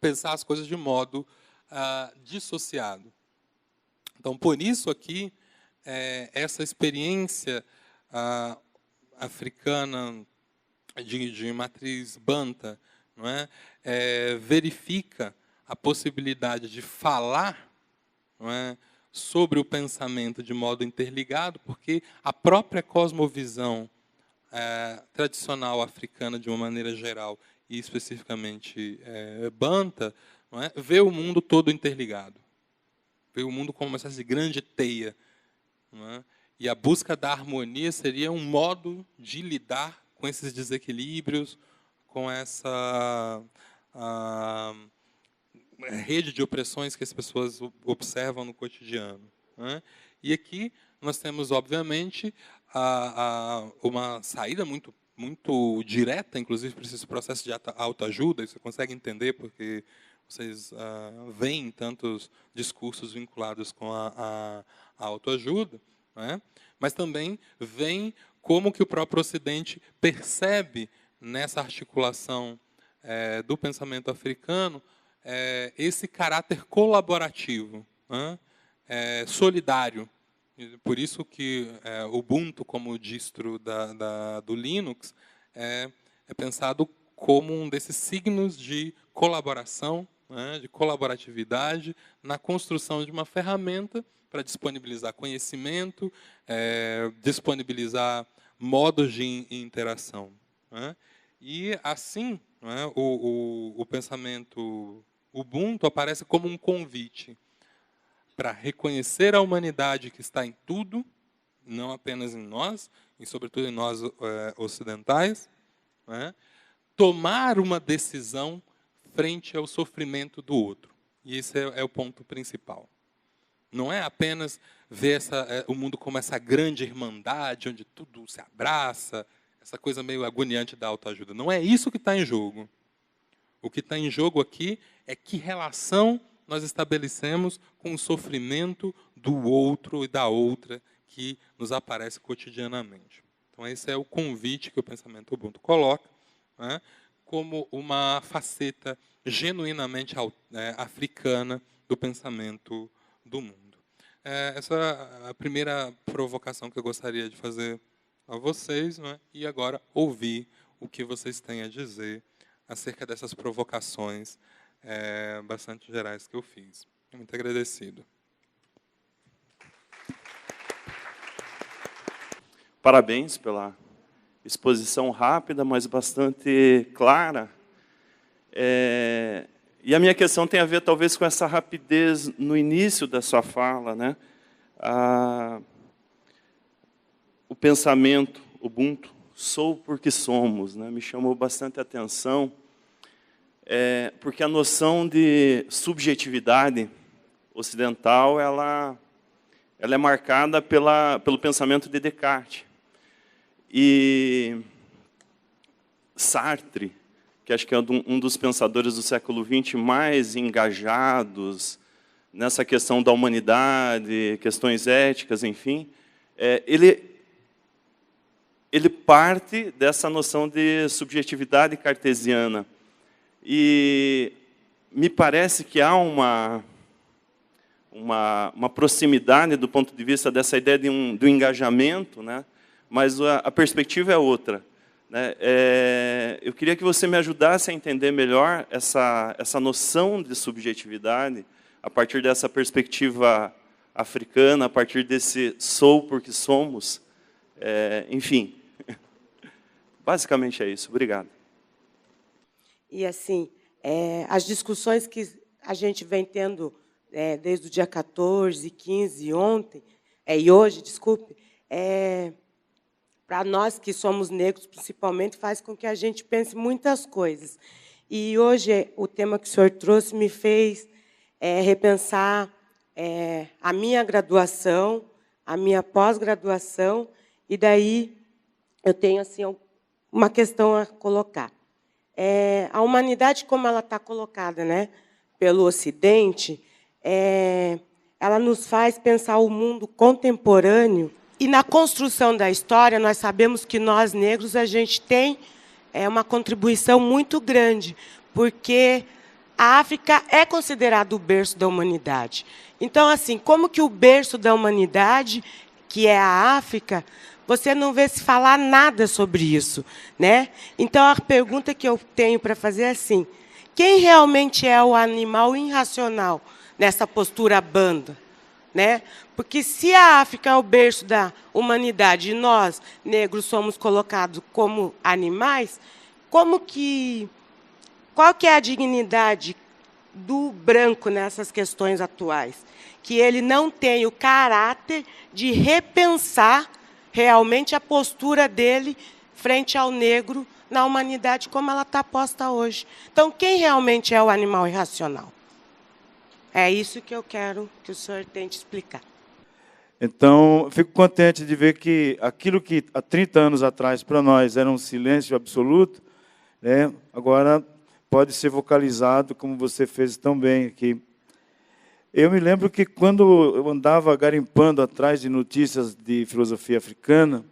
S2: pensar as coisas de modo dissociado. Então, por isso aqui, essa experiência africana de matriz banta, não é? Verifica a possibilidade de falar, não é, sobre o pensamento de modo interligado, porque a própria cosmovisão tradicional africana, de uma maneira geral, e especificamente banta, não é, vê o mundo todo interligado. Vê o mundo como uma espécie de grande teia. Não é? E a busca da harmonia seria um modo de lidar com esses desequilíbrios, com essa rede de opressões que as pessoas observam no cotidiano. Né? E aqui nós temos, obviamente, uma saída muito direta, inclusive, para esse processo de autoajuda. Você consegue entender porque vocês veem tantos discursos vinculados com a autoajuda, né? Mas também vem como que o próprio Ocidente percebe nessa articulação do pensamento africano esse caráter colaborativo, né? Solidário. Por isso que o Ubuntu, como distro do Linux, é pensado como um desses signos de colaboração, né, de colaboratividade, na construção de uma ferramenta para disponibilizar conhecimento, disponibilizar modos de interação. Né? E, assim, né, o pensamento Ubuntu aparece como um convite para reconhecer a humanidade que está em tudo, não apenas em nós, e sobretudo em nós ocidentais, né? Tomar uma decisão frente ao sofrimento do outro. E esse é o ponto principal. Não é apenas ver o mundo como essa grande irmandade, onde tudo se abraça, essa coisa meio agoniante da autoajuda. Não é isso que está em jogo. O que está em jogo aqui é que relação nós estabelecemos com o sofrimento do outro e da outra que nos aparece cotidianamente. Então, esse é o convite que o pensamento Ubuntu coloca, né, como uma faceta genuinamente africana do pensamento do mundo. Essa é a primeira provocação que eu gostaria de fazer a vocês, né, e agora ouvir o que vocês têm a dizer acerca dessas provocações bastante gerais que eu fiz. Muito agradecido.
S3: Parabéns pela exposição rápida, mas bastante clara. E a minha questão tem a ver, talvez, com essa rapidez no início da sua fala, né? O pensamento Ubuntu, sou porque somos, né? Me chamou bastante a atenção, porque a noção de subjetividade ocidental ela é marcada pelo pensamento de Descartes. E Sartre, que acho que é um dos pensadores do século XX mais engajados nessa questão da humanidade, questões éticas, enfim, ele parte dessa noção de subjetividade cartesiana. E me parece que há uma proximidade do ponto de vista dessa ideia do engajamento, né? Mas a perspectiva é outra. Né? Eu queria que você me ajudasse a entender melhor essa noção de subjetividade a partir dessa perspectiva africana, a partir desse sou porque somos. Enfim, basicamente é isso. Obrigado.
S4: E, assim, as discussões que a gente vem tendo desde o dia 14, 15, ontem, e hoje, desculpe, para nós que somos negros, principalmente, faz com que a gente pense muitas coisas. E hoje o tema que o senhor trouxe me fez repensar a minha graduação, a minha pós-graduação, e daí eu tenho assim uma questão a colocar. A humanidade, como ela está colocada, né, pelo Ocidente, ela nos faz pensar o mundo contemporâneo. E na construção da história, nós sabemos que nós, negros, a gente tem uma contribuição muito grande, porque a África é considerada o berço da humanidade. Então, assim, como que o berço da humanidade, que é a África, você não vê se falar nada sobre isso, né? Então, a pergunta que eu tenho para fazer é assim: quem realmente é o animal irracional nessa postura banda? Né? Porque se a África é o berço da humanidade e nós, negros, somos colocados como animais, qual que é a dignidade do branco nessas questões atuais? Que ele não tem o caráter de repensar realmente a postura dele frente ao negro na humanidade como ela está posta hoje. Então, quem realmente é o animal irracional? É isso que eu quero que o senhor tente explicar.
S5: Então, fico contente de ver que aquilo que há 30 anos atrás para nós era um silêncio absoluto, né, agora pode ser vocalizado, como você fez tão bem aqui. Eu me lembro que quando eu andava garimpando atrás de notícias de filosofia africana,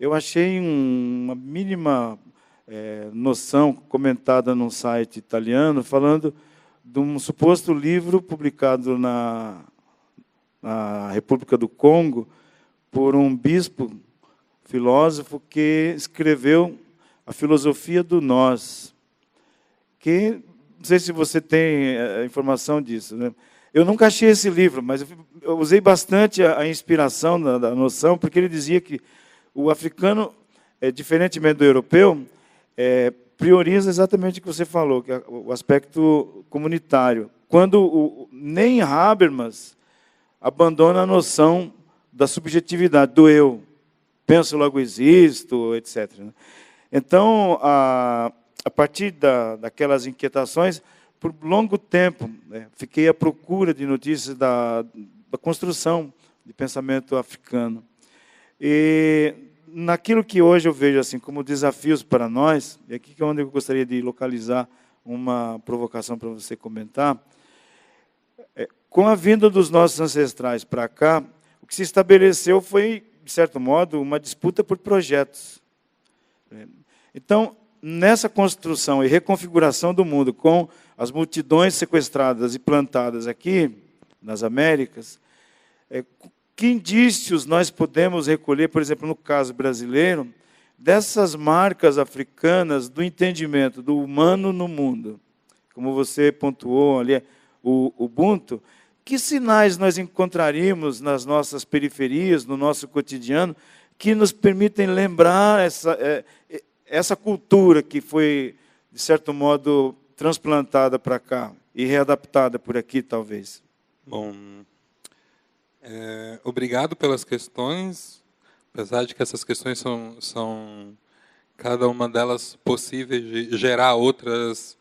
S5: eu achei uma mínima noção comentada num site italiano, falando de um suposto livro publicado na República do Congo por um bispo, filósofo, que escreveu a filosofia do nós. Que, não sei se você tem informação disso, né? Eu nunca achei esse livro, mas eu usei bastante a inspiração da noção, porque ele dizia que o africano, diferentemente do europeu, prioriza exatamente o que você falou, que é o aspecto comunitário. Quando nem Habermas abandona a noção da subjetividade, do eu. Penso, logo existo, etc. Então, a partir daquelas inquietações, por longo tempo, fiquei à procura de notícias da construção de pensamento africano. E naquilo que hoje eu vejo assim como desafios para nós, e aqui é onde eu gostaria de localizar uma provocação para você comentar, com a vinda dos nossos ancestrais para cá, o que se estabeleceu foi, de certo modo, uma disputa por projetos. Então, nessa construção e reconfiguração do mundo, com as multidões sequestradas e plantadas aqui, nas Américas, que indícios nós podemos recolher, por exemplo, no caso brasileiro, dessas marcas africanas do entendimento do humano no mundo? Como você pontuou ali, o Ubuntu, que sinais nós encontraríamos nas nossas periferias, no nosso cotidiano, que nos permitem lembrar essa cultura que foi, de certo modo, transplantada para cá e readaptada por aqui, talvez?
S2: Bom, obrigado pelas questões, apesar de que essas questões são cada uma delas possíveis de gerar outras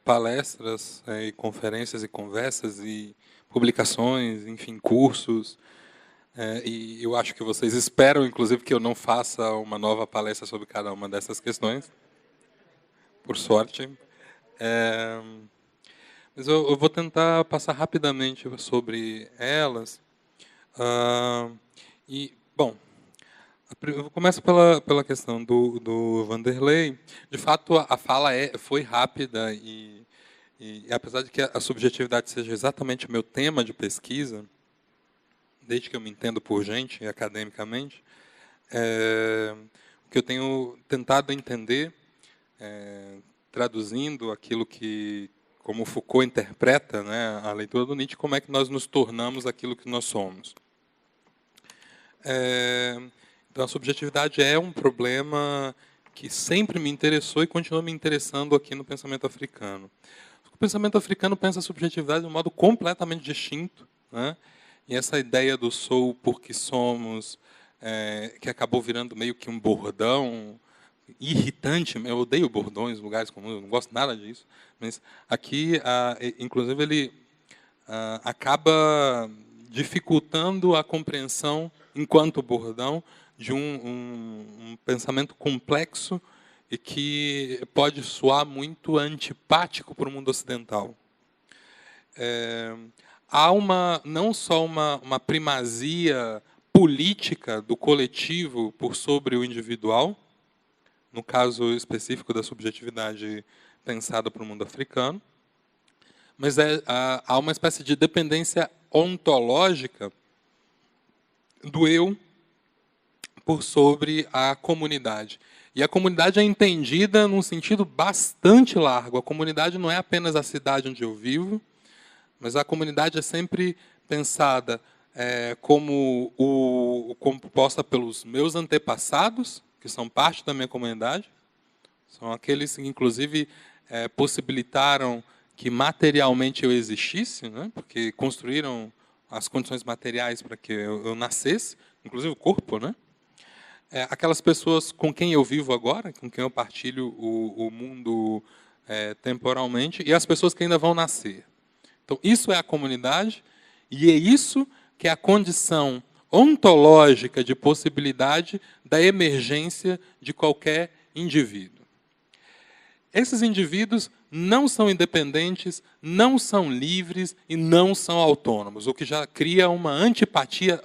S2: palestras, e conferências e conversas e publicações, enfim, cursos. E eu acho que vocês esperam, inclusive, que eu não faça uma nova palestra sobre cada uma dessas questões, por sorte. Mas eu vou tentar passar rapidamente sobre elas. Bom, eu começo pela questão do Vanderlei. De fato, a fala foi rápida e apesar de que a subjetividade seja exatamente o meu tema de pesquisa, desde que eu me entendo por gente, academicamente, o que eu tenho tentado entender, traduzindo aquilo que, como Foucault interpreta, né, a leitura do Nietzsche, como é que nós nos tornamos aquilo que nós somos. Então, a subjetividade é um problema que sempre me interessou e continua me interessando aqui no pensamento africano. O pensamento africano pensa a subjetividade de um modo completamente distinto, né? E essa ideia do sou porque somos, que acabou virando meio que um bordão irritante, eu odeio bordões, lugares comuns, eu não gosto nada disso, mas aqui, inclusive, ele acaba dificultando a compreensão, enquanto bordão, de um pensamento complexo e que pode soar muito antipático para o mundo ocidental. Há não só uma primazia política do coletivo por sobre o individual, no caso específico da subjetividade pensada para o mundo africano, mas há uma espécie de dependência ontológica do eu por sobre a comunidade. E a comunidade é entendida num sentido bastante largo. A comunidade não é apenas a cidade onde eu vivo, mas a comunidade é sempre pensada como composta pelos meus antepassados, que são parte da minha comunidade, são aqueles que, inclusive, possibilitaram que materialmente eu existisse, né? Porque construíram as condições materiais para que eu nascesse, inclusive o corpo, né? Aquelas pessoas com quem eu vivo agora, com quem eu partilho o mundo temporalmente, e as pessoas que ainda vão nascer. Então, isso é a comunidade, e é isso que é a condição ontológica de possibilidade da emergência de qualquer indivíduo. Esses indivíduos não são independentes, não são livres e não são autônomos, o que já cria uma antipatia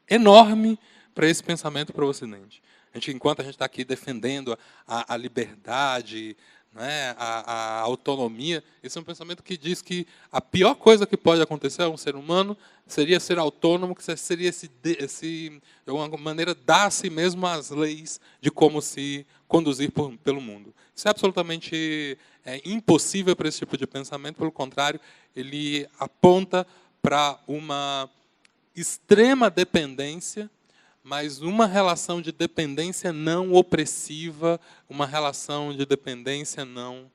S2: enorme para esse pensamento para o Ocidente. Enquanto a gente está aqui defendendo a liberdade, né, a autonomia, esse é um pensamento que diz que a pior coisa que pode acontecer a um ser humano seria ser autônomo, que seria de alguma maneira dar a si mesmo as leis de como se conduzir pelo mundo. Isso é absolutamente impossível para esse tipo de pensamento, pelo contrário, ele aponta para uma extrema dependência, mas uma relação de dependência não opressiva, uma relação de dependência não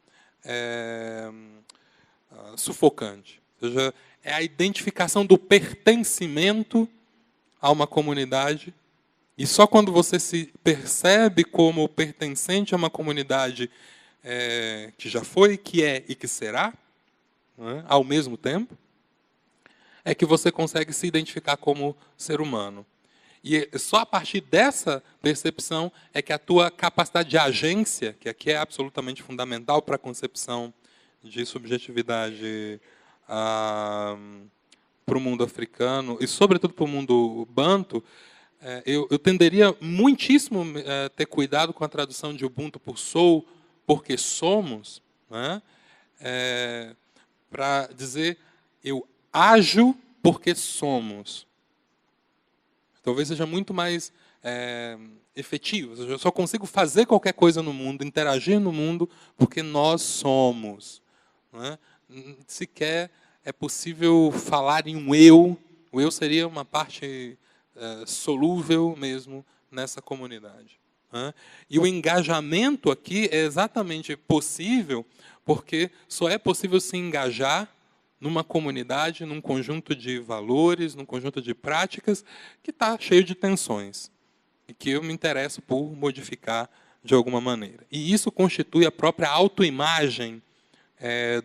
S2: sufocante. Ou seja, é a identificação do pertencimento a uma comunidade, e só quando você se percebe como pertencente a uma comunidade que já foi, que é e que será, né, ao mesmo tempo, é que você consegue se identificar como ser humano. E só a partir dessa percepção é que a tua capacidade de agência, que aqui é absolutamente fundamental para a concepção de subjetividade para o mundo africano, e sobretudo para o mundo banto, eu tenderia muitíssimo a ter cuidado com a tradução de Ubuntu por sou, porque somos, né? Para dizer, eu ajo porque somos. Talvez seja muito mais efetivo. Ou seja, eu só consigo fazer qualquer coisa no mundo, interagir no mundo, porque nós somos. Não é? Sequer é possível falar em um eu. O eu seria uma parte solúvel mesmo nessa comunidade. Não é? E o engajamento aqui é exatamente possível, porque só é possível se engajar numa comunidade, num conjunto de valores, num conjunto de práticas que está cheio de tensões e que eu me interesso por modificar de alguma maneira. E isso constitui a própria autoimagem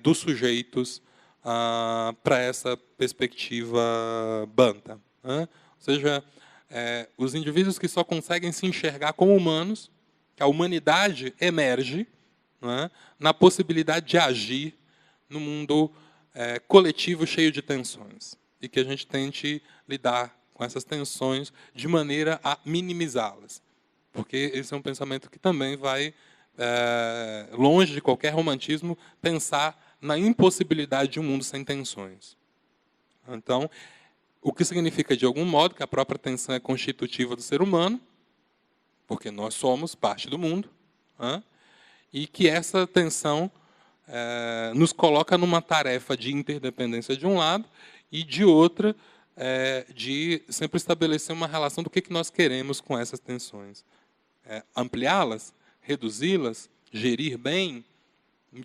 S2: dos sujeitos para essa perspectiva banta. Né? Ou seja, os indivíduos que só conseguem se enxergar como humanos, que a humanidade emerge, né, na possibilidade de agir no mundo coletivo cheio de tensões, e que a gente tente lidar com essas tensões de maneira a minimizá-las, porque esse é um pensamento que também vai longe de qualquer romantismo pensar na impossibilidade de um mundo sem tensões. Então, o que significa, de algum modo, que a própria tensão é constitutiva do ser humano, porque nós somos parte do mundo, né? E que essa tensão nos coloca numa tarefa de interdependência de um lado e de outra de sempre estabelecer uma relação do que nós queremos com essas tensões. Ampliá-las, reduzi-las, gerir bem,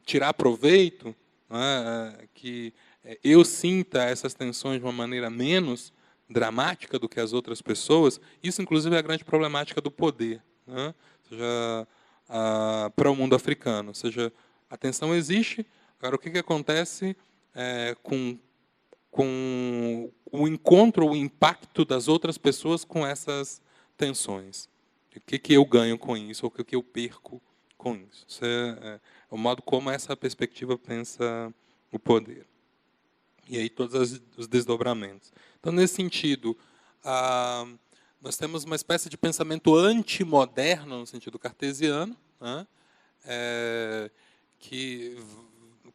S2: tirar proveito, né, que eu sinta essas tensões de uma maneira menos dramática do que as outras pessoas. Isso, inclusive, é a grande problemática do poder, né? Ou seja, para o mundo africano. Ou seja, a tensão existe. Agora, o que acontece com o encontro, o impacto das outras pessoas com essas tensões? O que eu ganho com isso, ou o que eu perco com isso? Isso é o modo como essa perspectiva pensa o poder. E aí todos os desdobramentos. Então, nesse sentido, nós temos uma espécie de pensamento antimoderno, no sentido cartesiano, né? Que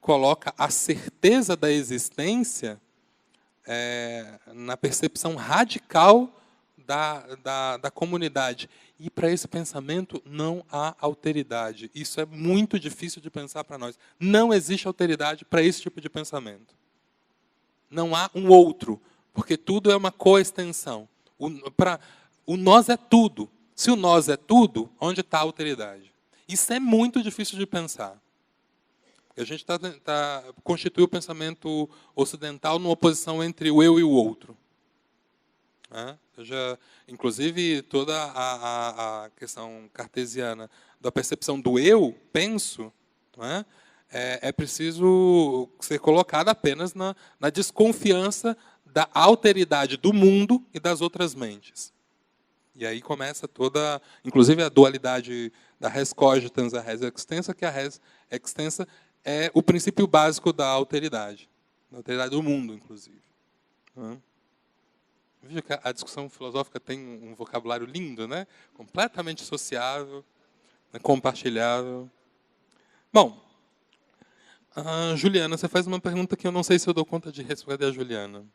S2: coloca a certeza da existência na percepção radical da comunidade. E, para esse pensamento, não há alteridade. Isso é muito difícil de pensar para nós. Não existe alteridade para esse tipo de pensamento. Não há um outro, porque tudo é uma coextensão. O nós é tudo. Se o nós é tudo, onde está a alteridade? Isso é muito difícil de pensar. A gente constitui o pensamento ocidental numa oposição entre o eu e o outro. Inclusive, toda a questão cartesiana da percepção do eu, penso, é preciso ser colocada apenas na desconfiança da alteridade do mundo e das outras mentes. E aí começa toda, inclusive a dualidade da res cogitans e a res extensa, que a res extensa é o princípio básico da alteridade do mundo, inclusive. Veja que a discussão filosófica tem um vocabulário lindo, né? Completamente sociável, né? Compartilhável. Bom, Juliana, você faz uma pergunta que eu não sei se eu dou conta de responder a Juliana.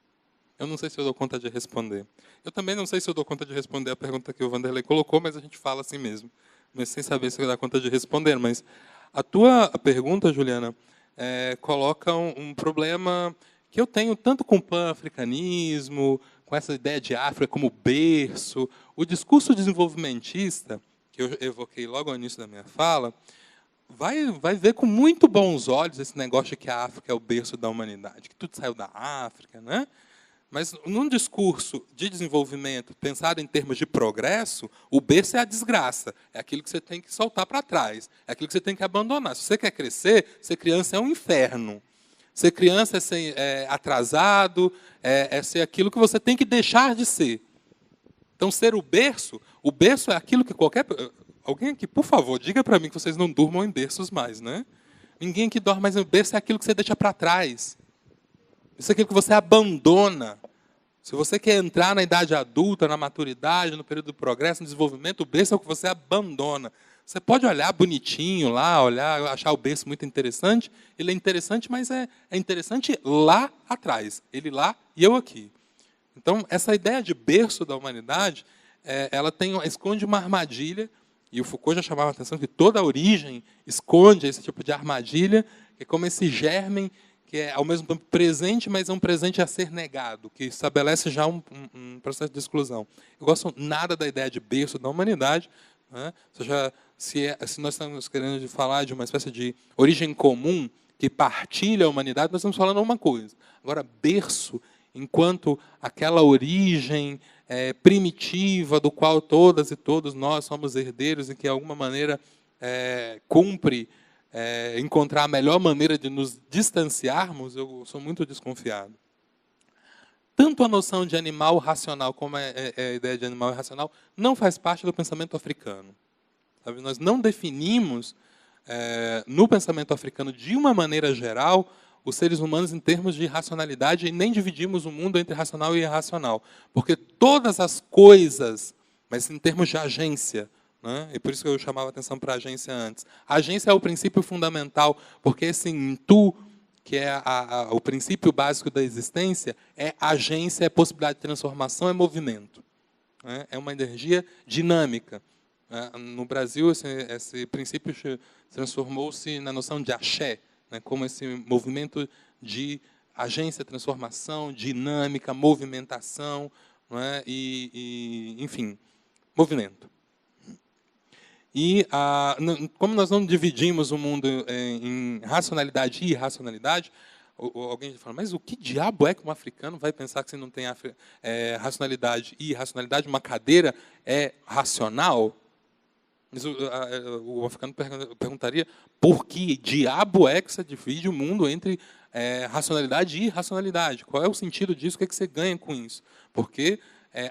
S2: Eu não sei se eu dou conta de responder. Eu também não sei se eu dou conta de responder a pergunta que o Vanderlei colocou, mas a gente fala assim mesmo, mas sem saber se eu dou conta de responder. Mas a tua pergunta, Juliana, coloca um problema que eu tenho tanto com o pan-africanismo, com essa ideia de África como berço. O discurso desenvolvimentista, que eu evoquei logo ao início da minha fala, vai ver com muito bons olhos esse negócio de que a África é o berço da humanidade, que tudo saiu da África, né? Mas, num discurso de desenvolvimento pensado em termos de progresso, o berço é a desgraça. É aquilo que você tem que soltar para trás. É aquilo que você tem que abandonar. Se você quer crescer, ser criança é um inferno. Ser criança é ser atrasado, é ser aquilo que você tem que deixar de ser. Então, ser o berço é aquilo que qualquer... Alguém aqui, por favor, diga para mim que vocês não durmam em berços mais, né? Ninguém aqui dorme mais em berço, é aquilo que você deixa para trás. Isso é aquilo que você abandona. Se você quer entrar na idade adulta, na maturidade, no período do progresso, no desenvolvimento, o berço é o que você abandona. Você pode olhar bonitinho lá, achar o berço muito interessante. Ele é interessante, mas é interessante lá atrás. Ele lá e eu aqui. Então, essa ideia de berço da humanidade, ela esconde uma armadilha, e o Foucault já chamava a atenção que toda a origem esconde esse tipo de armadilha, que é como esse germe que é, ao mesmo tempo, presente, mas é um presente a ser negado, que estabelece já um processo de exclusão. Eu gosto nada da ideia de berço da humanidade, né? Ou seja, se nós estamos querendo falar de uma espécie de origem comum que partilha a humanidade, nós estamos falando uma coisa. Agora, berço, enquanto aquela origem primitiva do qual todas e todos nós somos herdeiros e que, de alguma maneira, cumpre encontrar a melhor maneira de nos distanciarmos, eu sou muito desconfiado. Tanto a noção de animal racional como a ideia de animal irracional não faz parte do pensamento africano. Sabe? Nós não definimos, no pensamento africano, de uma maneira geral, os seres humanos em termos de racionalidade e nem dividimos o mundo entre racional e irracional. Porque todas as coisas, mas em termos de agência, né? E por isso que eu chamava a atenção para a agência antes. A agência é o princípio fundamental, porque esse intu, que é o princípio básico da existência, é agência, é possibilidade de transformação, é movimento. Né? É uma energia dinâmica. No Brasil, esse princípio transformou-se na noção de axé, né? Como esse movimento de agência, transformação, dinâmica, movimentação, né? Enfim, movimento. E, como nós não dividimos o mundo em racionalidade e irracionalidade, alguém fala, mas o que diabo é que um africano vai pensar que se não tem racionalidade e irracionalidade, uma cadeira é racional? Mas o africano perguntaria, por que diabo é que você divide o mundo entre racionalidade e irracionalidade? Qual é o sentido disso? O que é que você ganha com isso? Porque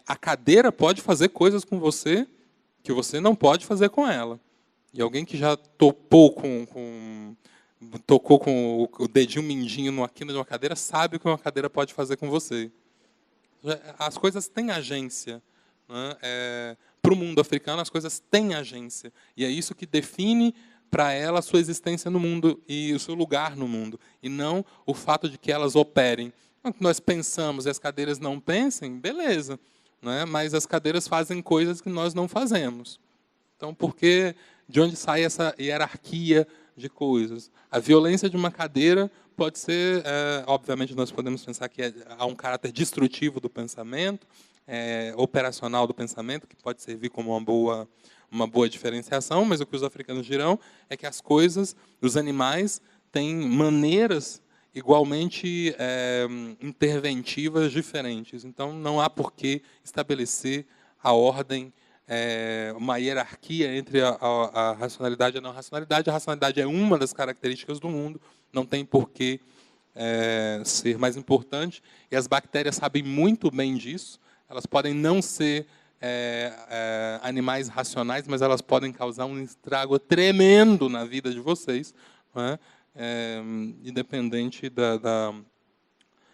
S2: a cadeira pode fazer coisas com você que você não pode fazer com ela. E alguém que já tocou com o dedinho mindinho na quina de uma cadeira sabe o que uma cadeira pode fazer com você. As coisas têm agência. Né? Para o mundo africano, as coisas têm agência. E é isso que define para ela a sua existência no mundo e o seu lugar no mundo. E não o fato de que elas operem. Nós pensamos e as cadeiras não pensem, beleza. Né? Mas as cadeiras fazem coisas que nós não fazemos. Então, de onde sai essa hierarquia de coisas? A violência de uma cadeira pode ser, obviamente, nós podemos pensar que há um caráter destrutivo do pensamento, operacional do pensamento, que pode servir como uma boa diferenciação, mas o que os africanos dirão é que as coisas, os animais, têm maneiras igualmente interventivas diferentes. Então, não há por que estabelecer a ordem, uma hierarquia entre a racionalidade e a não racionalidade. A racionalidade é uma das características do mundo, não tem por que ser mais importante, e as bactérias sabem muito bem disso. Elas podem não ser animais racionais, mas elas podem causar um estrago tremendo na vida de vocês, não é?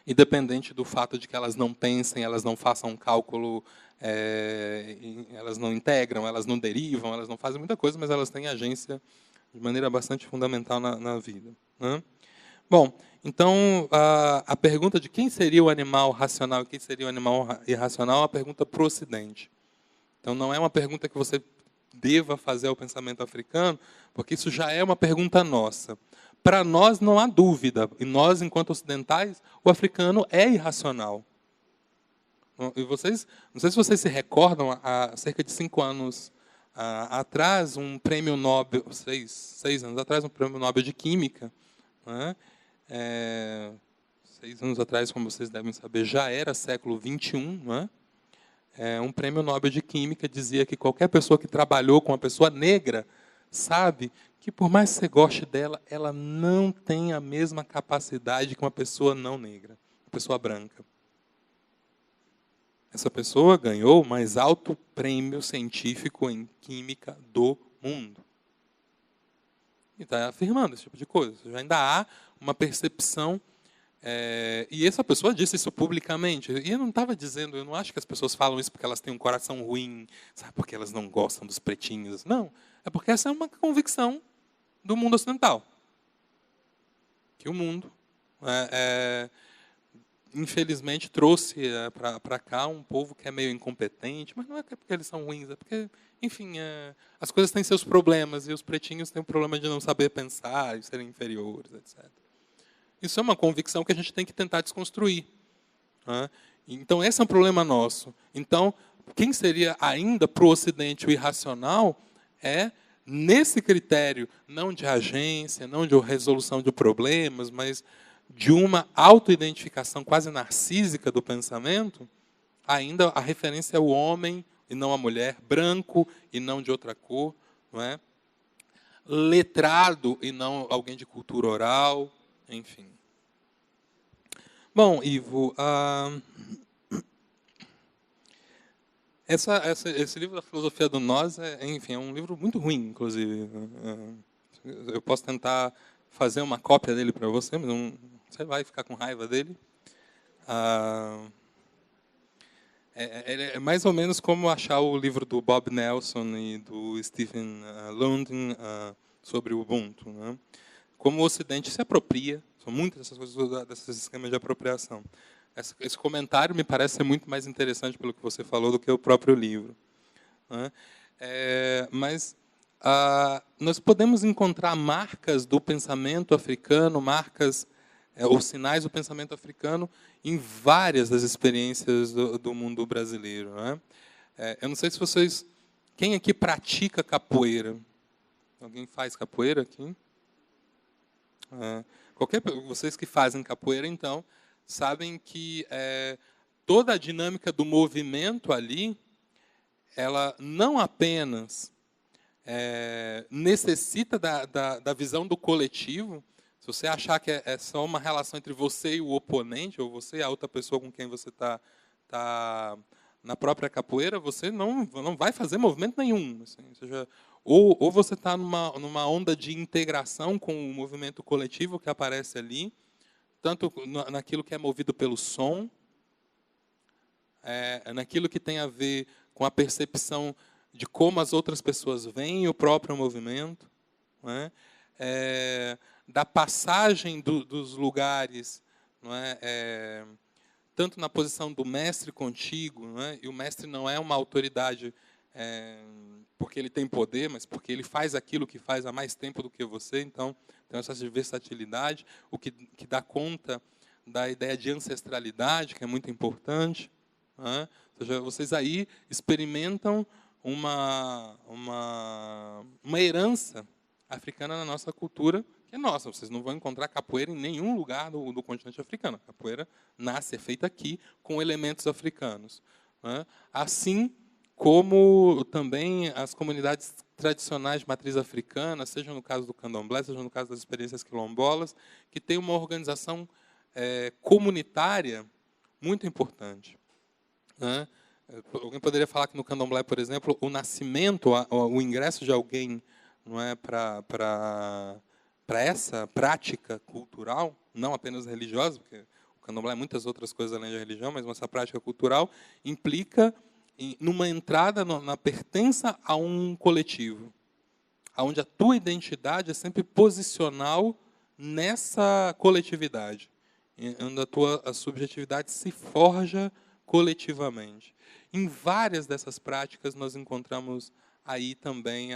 S2: Independente do fato de que elas não pensem, elas não façam um cálculo, elas não integram, elas não derivam, elas não fazem muita coisa, mas elas têm agência de maneira bastante fundamental na vida. Né? Bom, então, a pergunta de quem seria o animal racional e quem seria o animal irracional é uma pergunta para o Ocidente. Então, não é uma pergunta que você deva fazer ao pensamento africano, porque isso já é uma pergunta nossa. Para nós, não há dúvida. E nós, enquanto ocidentais, o africano é irracional. E vocês, não sei se vocês se recordam, há cerca de 5 anos atrás, um prêmio Nobel, 6 anos atrás, um prêmio Nobel de Química, né? 6 anos atrás, como vocês devem saber, já era século XXI, né? Um prêmio Nobel de Química dizia que qualquer pessoa que trabalhou com uma pessoa negra sabe que, por mais que você goste dela, ela não tem a mesma capacidade que uma pessoa não negra, uma pessoa branca. Essa pessoa ganhou o mais alto prêmio científico em química do mundo. E está afirmando esse tipo de coisa. Já ainda há uma percepção. E essa pessoa disse isso publicamente. E eu não estava dizendo, eu não acho que as pessoas falam isso porque elas têm um coração ruim, sabe, porque elas não gostam dos pretinhos. Não, é porque essa é uma convicção do mundo ocidental. Que o mundo, infelizmente, trouxe para cá um povo que é meio incompetente, mas não é porque eles são ruins, é porque, enfim, as coisas têm seus problemas, e os pretinhos têm o problema de não saber pensar, de serem inferiores, etc. Isso é uma convicção que a gente tem que tentar desconstruir. Né? Então, esse é um problema nosso. Então, quem seria ainda para o Ocidente o irracional é, nesse critério, não de agência, não de resolução de problemas, mas de uma autoidentificação quase narcísica do pensamento, ainda a referência é o homem e não a mulher, branco e não de outra cor, não é? Letrado e não alguém de cultura oral, enfim. Bom, Ivo, esse livro da Filosofia do Nós enfim, é um livro muito ruim, inclusive. Eu posso tentar fazer uma cópia dele para você, mas você vai ficar com raiva dele. É mais ou menos como achar o livro do Bob Nelson e do Stephen Lundin sobre o Ubuntu. Né? Como o Ocidente se apropria, são muitas dessas coisas, desses esquemas de apropriação. Esse comentário me parece ser muito mais interessante pelo que você falou do que o próprio livro. Né? Mas nós podemos encontrar marcas do pensamento africano, marcas ou sinais do pensamento africano em várias das experiências do mundo brasileiro. Né? Eu não sei se vocês... Quem aqui pratica capoeira? Alguém faz capoeira aqui? Vocês que fazem capoeira, então, sabem que toda a dinâmica do movimento ali, ela não apenas necessita da visão do coletivo. Se você achar que é só uma relação entre você e o oponente, ou você e a outra pessoa com quem você está na própria capoeira, você não vai fazer movimento nenhum. Assim, ou seja, ou você está numa onda de integração com o movimento coletivo que aparece ali, tanto naquilo que é movido pelo som, naquilo que tem a ver com a percepção de como as outras pessoas veem o próprio movimento, não é? Da passagem dos lugares, não é? Tanto na posição do mestre contigo, não é? E o mestre não é uma autoridade porque ele tem poder, mas porque ele faz aquilo que faz há mais tempo do que você, então tem essa versatilidade, o que dá conta da ideia de ancestralidade, que é muito importante. Não é? Ou seja, vocês aí experimentam uma herança africana na nossa cultura, que é nossa. Vocês não vão encontrar capoeira em nenhum lugar do continente africano. A capoeira nasce, é feita aqui, com elementos africanos. Né? Assim como também as comunidades tradicionais de matriz africana, seja no caso do candomblé, seja no caso das experiências quilombolas, que tem uma organização comunitária muito importante. Né? Alguém poderia falar que no candomblé, por exemplo, o nascimento, o ingresso de alguém, não é, para essa prática cultural, não apenas religiosa, porque o candomblé é muitas outras coisas além da religião, mas essa prática cultural implica numa entrada na pertença a um coletivo, onde a tua identidade é sempre posicional nessa coletividade, onde a subjetividade se forja coletivamente. Em várias dessas práticas nós encontramos aí também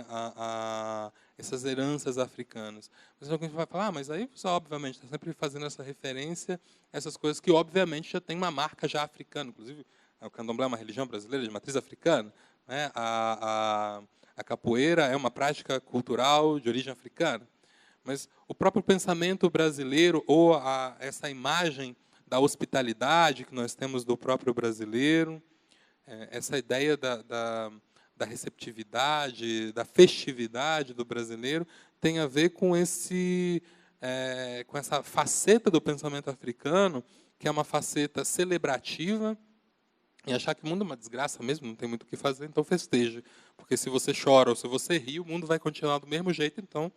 S2: essas heranças africanas. Mas alguém vai falar, mas aí você obviamente está sempre fazendo essa referência a essas coisas que obviamente já tem uma marca já africana. Inclusive, o candomblé é uma religião brasileira de matriz africana. Né? A capoeira é uma prática cultural de origem africana. Mas o próprio pensamento brasileiro, ou essa imagem da hospitalidade que nós temos do próprio brasileiro, essa ideia da receptividade, da festividade do brasileiro, tem a ver com essa faceta do pensamento africano, que é uma faceta celebrativa, e achar que o mundo é uma desgraça mesmo, não tem muito o que fazer, então festeje. Porque se você chora ou se você ri, o mundo vai continuar do mesmo jeito, então,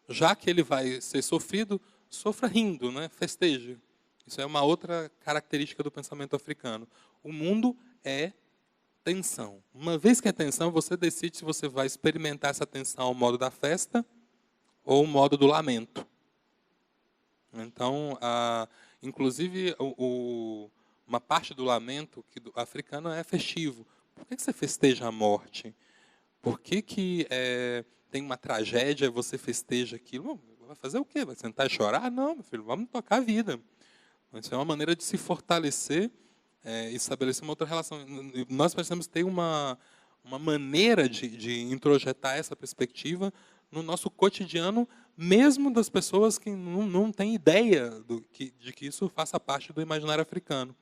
S2: já que ele vai ser sofrido, sofra rindo, né? Festeje. Isso é uma outra característica do pensamento africano. O mundo é tensão. Uma vez que é tensão, você decide se você vai experimentar essa tensão ao modo da festa ou ao modo do lamento. Então, inclusive, uma parte do lamento africano é festivo. Por que você festeja a morte? Por que tem uma tragédia e você festeja aquilo? Vai fazer o quê? Vai sentar e chorar? Não, meu filho, vamos tocar a vida. Isso é uma maneira de se fortalecer e estabelecer uma outra relação. Nós precisamos ter uma maneira de introjetar essa perspectiva no nosso cotidiano, mesmo das pessoas que não têm ideia de que isso faça parte do imaginário africano.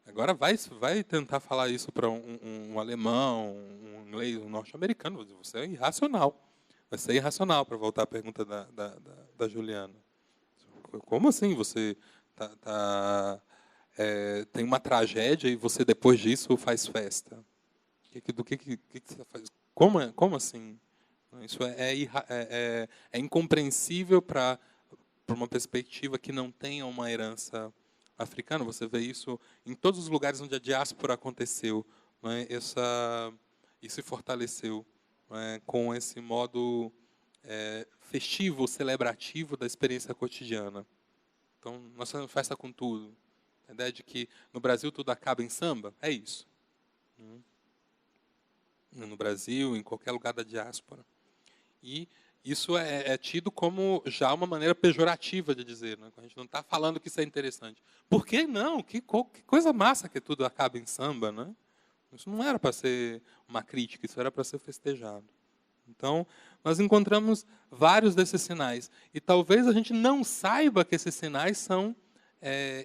S2: Agora vai tentar falar isso para um alemão, um inglês, um norte-americano. Você é irracional. Vai ser irracional, para voltar à pergunta da Juliana. Como assim você tem uma tragédia e você, depois disso, faz festa? Do que você faz? Como assim? Isso é incompreensível para uma perspectiva que não tenha uma herança africana. Você vê isso em todos os lugares onde a diáspora aconteceu, não é? E se fortaleceu, não é? Com esse modo festivo, celebrativo da experiência cotidiana. Então, nós fazemos festa com tudo. A ideia de que no Brasil tudo acaba em samba, é isso. No Brasil, em qualquer lugar da diáspora. E isso é tido como já uma maneira pejorativa de dizer. Né? A gente não está falando que isso é interessante. Por que não? Que coisa massa que tudo acaba em samba. Né? Isso não era para ser uma crítica, isso era para ser festejado. Então, nós encontramos vários desses sinais. E talvez a gente não saiba que esses sinais são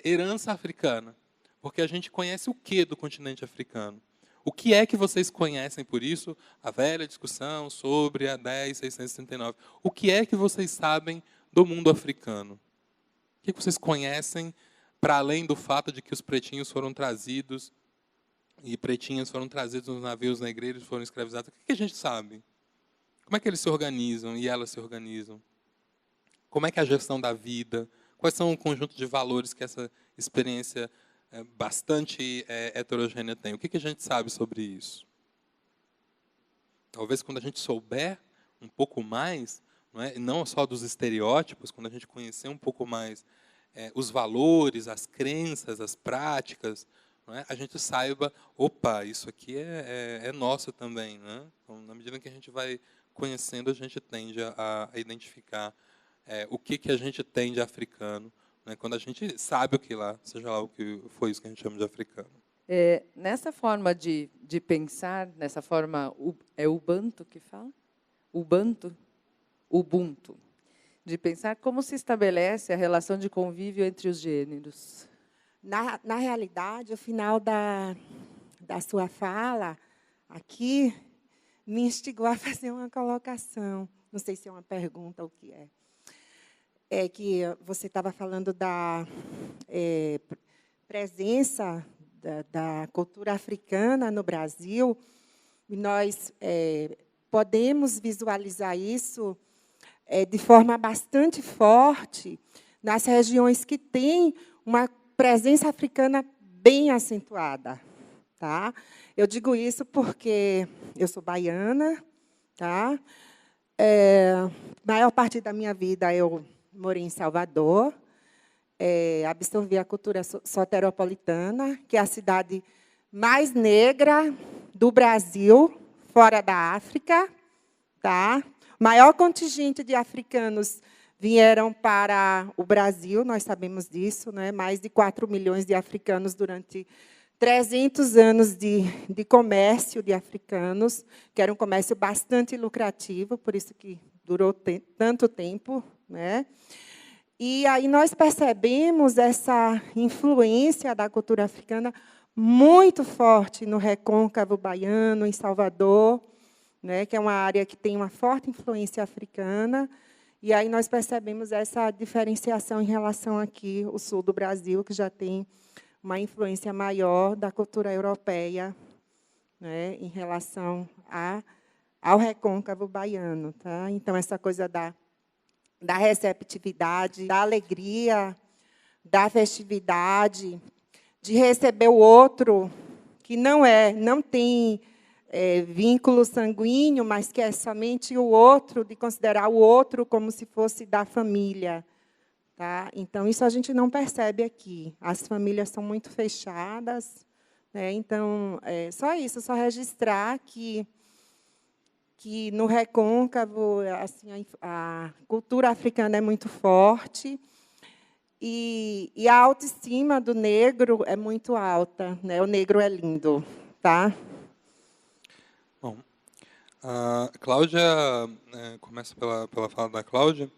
S2: herança africana. Porque a gente conhece o que do continente africano? O que é que vocês conhecem, por isso, a velha discussão sobre a 10.639? O que é que vocês sabem do mundo africano? O que vocês conhecem, para além do fato de que os pretinhos foram trazidos e pretinhas foram trazidos nos navios negreiros, foram escravizados? O que a gente sabe? Como é que eles se organizam e elas se organizam? Como é que é a gestão da vida? Quais são o conjunto de valores que essa experiência bastante heterogênea tem? O que a gente sabe sobre isso? Talvez quando a gente souber um pouco mais, não só dos estereótipos, quando a gente conhecer um pouco mais os valores, as crenças, as práticas, a gente saiba, opa, isso aqui é nosso também. Então, na medida que a gente vai conhecendo, a gente tende a identificar o que a gente tem de africano, quando a gente sabe o que lá, seja lá o que foi isso que a gente chama de africano.
S6: Nessa forma de pensar, nessa forma, é Ubuntu que fala? Ubuntu, de pensar como se estabelece a relação de convívio entre os gêneros.
S7: Na realidade, o final da sua fala aqui me instigou a fazer uma colocação. Não sei se é uma pergunta ou o que é. É que você estava falando da presença da cultura africana no Brasil, e nós podemos visualizar isso de forma bastante forte nas regiões que têm uma presença africana bem acentuada. Tá? Eu digo isso porque eu sou baiana. Tá? Maior parte da minha vida eu morei em Salvador, absorvi a cultura soteropolitana, que é a cidade mais negra do Brasil, fora da África. Tá? O maior contingente de africanos vieram para o Brasil, nós sabemos disso, mais de 4 milhões de africanos durante 300 anos de comércio de africanos, que era um comércio bastante lucrativo, por isso que durou tanto tempo. E aí nós percebemos essa influência da cultura africana muito forte no Recôncavo Baiano, em Salvador, que é uma área que tem uma forte influência africana. E aí nós percebemos essa diferenciação em relação aqui, o sul do Brasil, que já tem uma influência maior da cultura europeia, em relação ao Recôncavo Baiano. Tá? Então, essa coisa da receptividade, da alegria, da festividade, de receber o outro, que não tem vínculo sanguíneo, mas que é somente o outro, de considerar o outro como se fosse da família. Tá? Então, isso a gente não percebe aqui. As famílias são muito fechadas. Então, só isso, só registrar que no Recôncavo assim, a cultura africana é muito forte e a autoestima do negro é muito alta. O negro é lindo. Tá?
S2: Bom, a Cláudia, começa pela fala da Cláudia.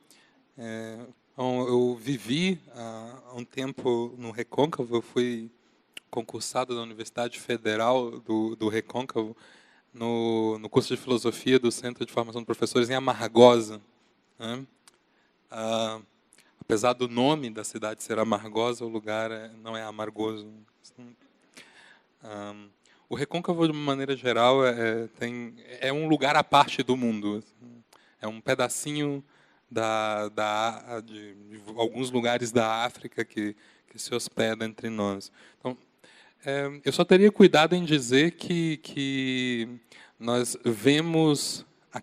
S2: Então, eu vivi há um tempo no Recôncavo, eu fui concursado da Universidade Federal do Recôncavo, no curso de Filosofia do Centro de Formação de Professores em Amargosa. Apesar do nome da cidade ser Amargosa, o lugar não é amargoso. O Recôncavo, de uma maneira geral, é um lugar à parte do mundo. É um pedacinho de alguns lugares da África que se hospeda entre nós. Então, eu só teria cuidado em dizer que nós vemos a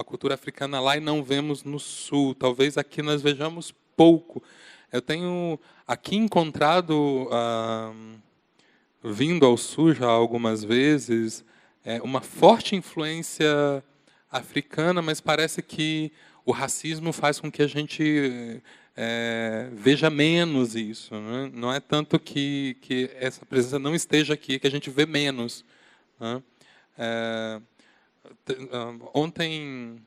S2: cultura africana lá e não vemos no Sul. Talvez aqui nós vejamos pouco. Eu tenho aqui encontrado, vindo ao Sul já algumas vezes, uma forte influência africana, mas parece que o racismo faz com que a gente veja menos isso. Não é tanto que essa presença não esteja aqui, que a gente vê menos. Ontem,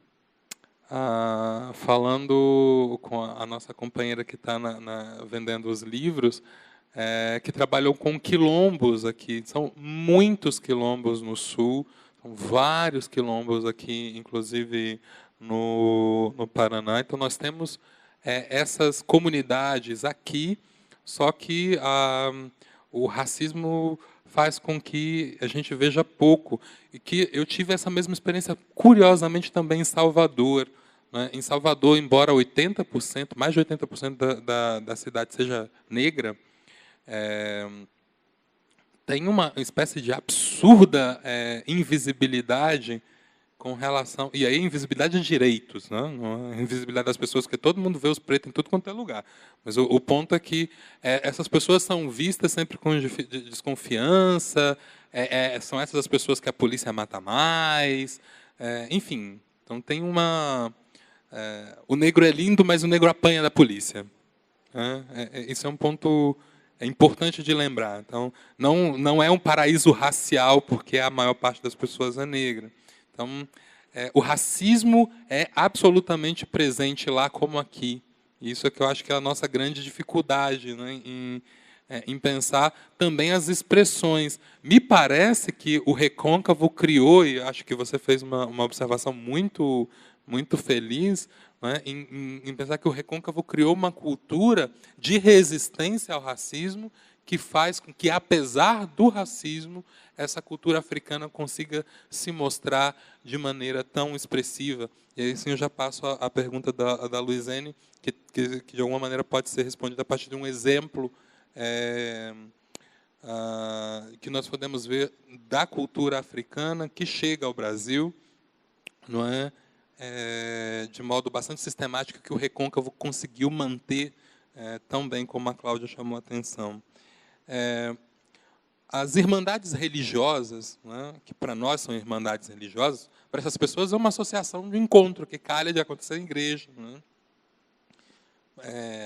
S2: falando com a nossa companheira que está vendendo os livros, que trabalhou com quilombos aqui. São muitos quilombos no sul, são vários quilombos aqui, inclusive no Paraná. Então, nós temos essas comunidades aqui, só que o racismo faz com que a gente veja pouco. E que eu tive essa mesma experiência, curiosamente, também em Salvador. Né? Em Salvador, embora 80%, mais de 80% da cidade seja negra, tem uma espécie de absurda invisibilidade com relação... E aí, invisibilidade de direitos, né? A invisibilidade das pessoas, porque todo mundo vê os pretos em tudo quanto é lugar. Mas o ponto é que essas pessoas são vistas sempre com desconfiança, são essas as pessoas que a polícia mata mais, enfim. Então, tem uma... o negro é lindo, mas o negro apanha da polícia. Isso é um ponto importante de lembrar. Então, não é um paraíso racial, porque a maior parte das pessoas é negra. Então, o racismo é absolutamente presente lá como aqui. Isso é que eu acho que é a nossa grande dificuldade, né, em pensar também as expressões. Me parece que o Recôncavo criou, e acho que você fez uma observação muito, muito feliz, né, em pensar que o Recôncavo criou uma cultura de resistência ao racismo que faz com que, apesar do racismo, essa cultura africana consiga se mostrar de maneira tão expressiva. E aí sim eu já passo a pergunta da Luizene, que de alguma maneira pode ser respondida a partir de um exemplo que nós podemos ver da cultura africana que chega ao Brasil, não é? De modo bastante sistemático, que o Recôncavo conseguiu manter tão bem como a Cláudia chamou a atenção. As irmandades religiosas, né, que para nós são irmandades religiosas, para essas pessoas é uma associação de encontro que calha de acontecer em igreja. Né?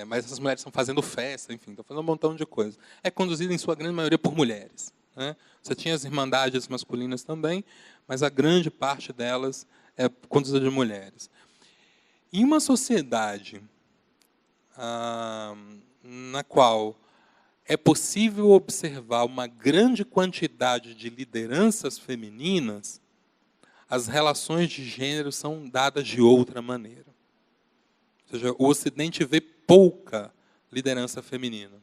S2: Mas essas mulheres estão fazendo festa, enfim, estão fazendo um montão de coisa. É conduzido, em sua grande maioria, por mulheres. Né? Você tinha as irmandades masculinas também, mas a grande parte delas é conduzida de mulheres. Em uma sociedade na qual é possível observar uma grande quantidade de lideranças femininas, as relações de gênero são dadas de outra maneira. Ou seja, o Ocidente vê pouca liderança feminina.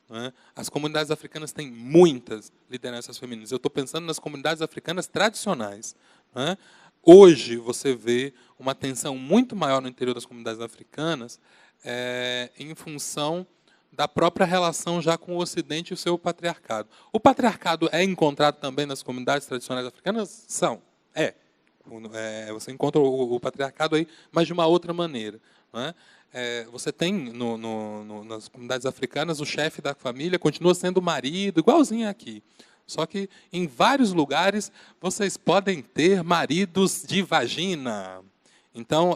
S2: Né? As comunidades africanas têm muitas lideranças femininas. Eu estou pensando nas comunidades africanas tradicionais. Né? Hoje, você vê uma tensão muito maior no interior das comunidades africanas em função da própria relação já com o Ocidente e o seu patriarcado. O patriarcado é encontrado também nas comunidades tradicionais africanas? São. Você encontra o patriarcado aí, mas de uma outra maneira. Não é? Você tem, nas comunidades africanas, o chefe da família continua sendo o marido, igualzinho aqui. Só que, em vários lugares, vocês podem ter maridos de vagina. Então,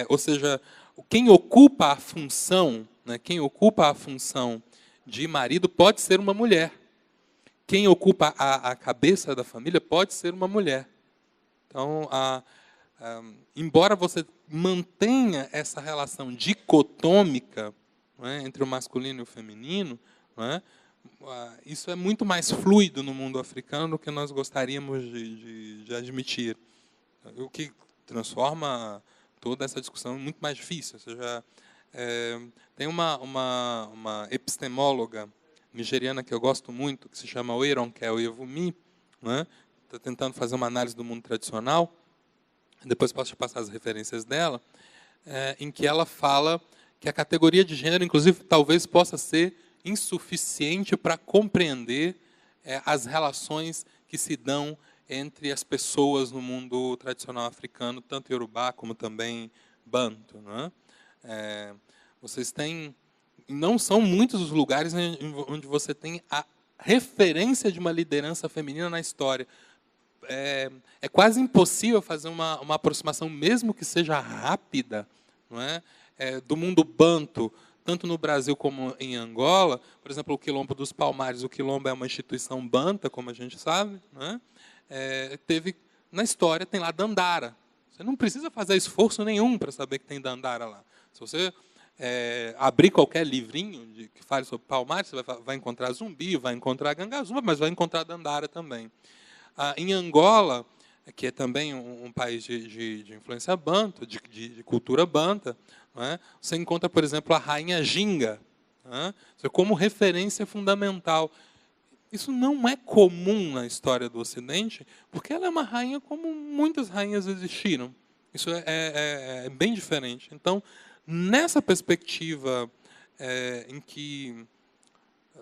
S2: ou seja, quem ocupa a função... Quem ocupa a função de marido pode ser uma mulher. Quem ocupa a cabeça da família pode ser uma mulher. Então, embora você mantenha essa relação dicotômica, entre o masculino e o feminino, isso é muito mais fluido no mundo africano do que nós gostaríamos de admitir. O que transforma toda essa discussão muito mais difícil. Ou seja, tem uma epistemóloga nigeriana que eu gosto muito, que se chama Oyeronke Oyevumi, né? Está tentando fazer uma análise do mundo tradicional, depois posso te passar as referências dela, em que ela fala que a categoria de gênero, inclusive, talvez possa ser insuficiente para compreender as relações que se dão entre as pessoas no mundo tradicional africano, tanto iorubá como também banto, né? Vocês têm... Não são muitos os lugares onde você tem a referência de uma liderança feminina na história. É quase impossível fazer uma aproximação, mesmo que seja rápida, não é? Do mundo banto, tanto no Brasil como em Angola. Por exemplo, o Quilombo dos Palmares. O Quilombo é uma instituição banta, como a gente sabe, não é? Teve na história tem lá Dandara. Você não precisa fazer esforço nenhum para saber que tem Dandara lá. Se você abrir qualquer livrinho que fale sobre Palmares, você vai encontrar Zumbi, vai encontrar Gangazumba, mas vai encontrar Dandara também. Em Angola, que é também um país de influência banta, de cultura banta, não é? Você encontra, por exemplo, a rainha Ginga, como referência fundamental. Isso não é comum na história do Ocidente, porque ela é uma rainha como muitas rainhas existiram. Isso é bem diferente. Então, nessa perspectiva em que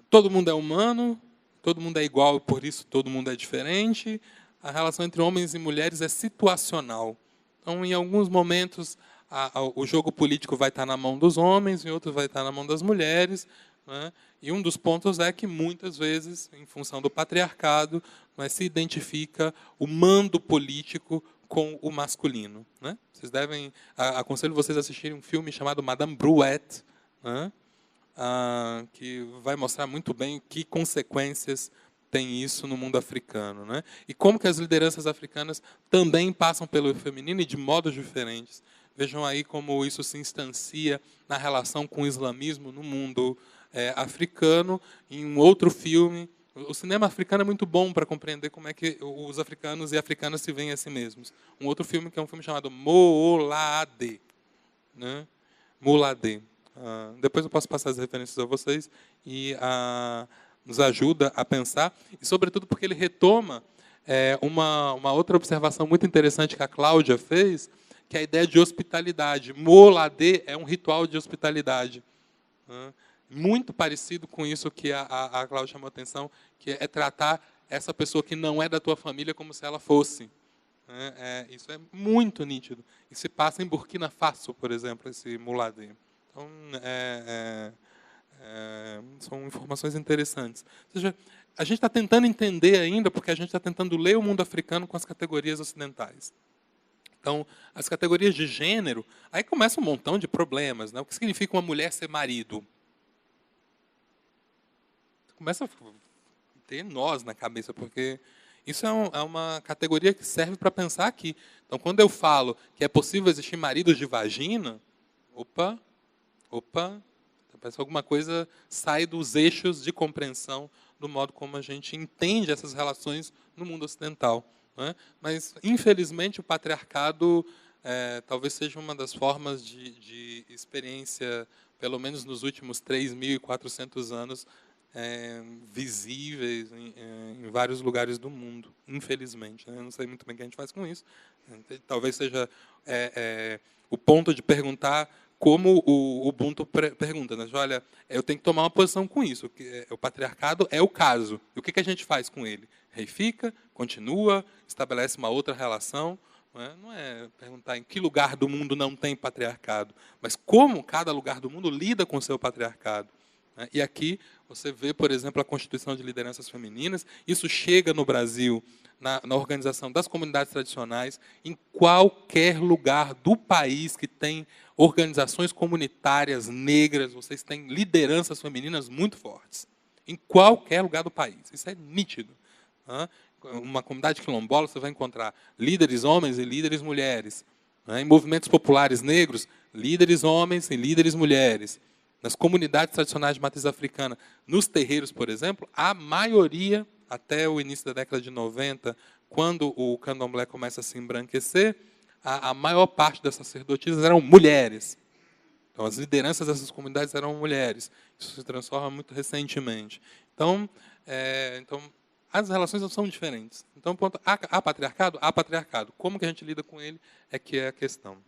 S2: todo mundo é humano, todo mundo é igual e, por isso, todo mundo é diferente, a relação entre homens e mulheres é situacional. Então, em alguns momentos, o jogo político vai estar na mão dos homens, em outros vai estar na mão das mulheres, né? E um dos pontos é que, muitas vezes, em função do patriarcado, se identifica o mando político com o masculino, né? Vocês aconselho vocês a assistirem um filme chamado Madame Brouette, né? Que vai mostrar muito bem que consequências tem isso no mundo africano, né? E como que as lideranças africanas também passam pelo feminino e de modos diferentes. Vejam aí como isso se instancia na relação com o islamismo no mundo africano. Em um outro filme, o cinema africano é muito bom para compreender como é que os africanos e africanas se veem a si mesmos. Um outro filme que é um filme chamado Moolade, né? Moolade. Depois eu posso passar as referências a vocês e nos ajuda a pensar, e sobretudo porque ele retoma uma outra observação muito interessante que a Cláudia fez, que é a ideia de hospitalidade. Moolade é um ritual de hospitalidade, né? Muito parecido com isso que a Cláudia chamou a atenção, que é tratar essa pessoa que não é da tua família como se ela fosse. Isso é muito nítido. E se passa em Burkina Faso, por exemplo, esse Moolade. Então, são informações interessantes. Ou seja, a gente está tentando entender ainda, porque a gente está tentando ler o mundo africano com as categorias ocidentais. Então, as categorias de gênero, aí começa um montão de problemas, né? O que significa uma mulher ser marido? Começa a ter nós na cabeça, porque isso é uma categoria que serve para pensar aqui. Então, quando eu falo que é possível existir maridos de vagina, opa, parece que alguma coisa sai dos eixos de compreensão do modo como a gente entende essas relações no mundo ocidental, né? Mas, infelizmente, o patriarcado talvez seja uma das formas de experiência, pelo menos nos últimos 3.400 anos, visíveis em vários lugares do mundo, infelizmente, né? Eu não sei muito bem o que a gente faz com isso. Talvez seja o ponto de perguntar como o Ubuntu pergunta, né? Olha, eu tenho que tomar uma posição com isso. O patriarcado é o caso. E o que a gente faz com ele? Reifica, continua, estabelece uma outra relação. Não é perguntar em que lugar do mundo não tem patriarcado, mas como cada lugar do mundo lida com o seu patriarcado. E aqui você vê, por exemplo, a Constituição de Lideranças Femininas. Isso chega no Brasil, na organização das comunidades tradicionais, em qualquer lugar do país que tem organizações comunitárias negras, vocês têm lideranças femininas muito fortes. Em qualquer lugar do país. Isso é nítido. Uma comunidade quilombola, você vai encontrar líderes homens e líderes mulheres. Em movimentos populares negros, líderes homens e líderes mulheres. Nas comunidades tradicionais de matriz africana, nos terreiros, por exemplo, a maioria, até o início da década de 90, quando o candomblé começa a se embranquecer, a maior parte das sacerdotisas eram mulheres. Então, as lideranças dessas comunidades eram mulheres. Isso se transforma muito recentemente. Então, as relações são diferentes. Então, há patriarcado? Há patriarcado. Como que a gente lida com ele é que é a questão.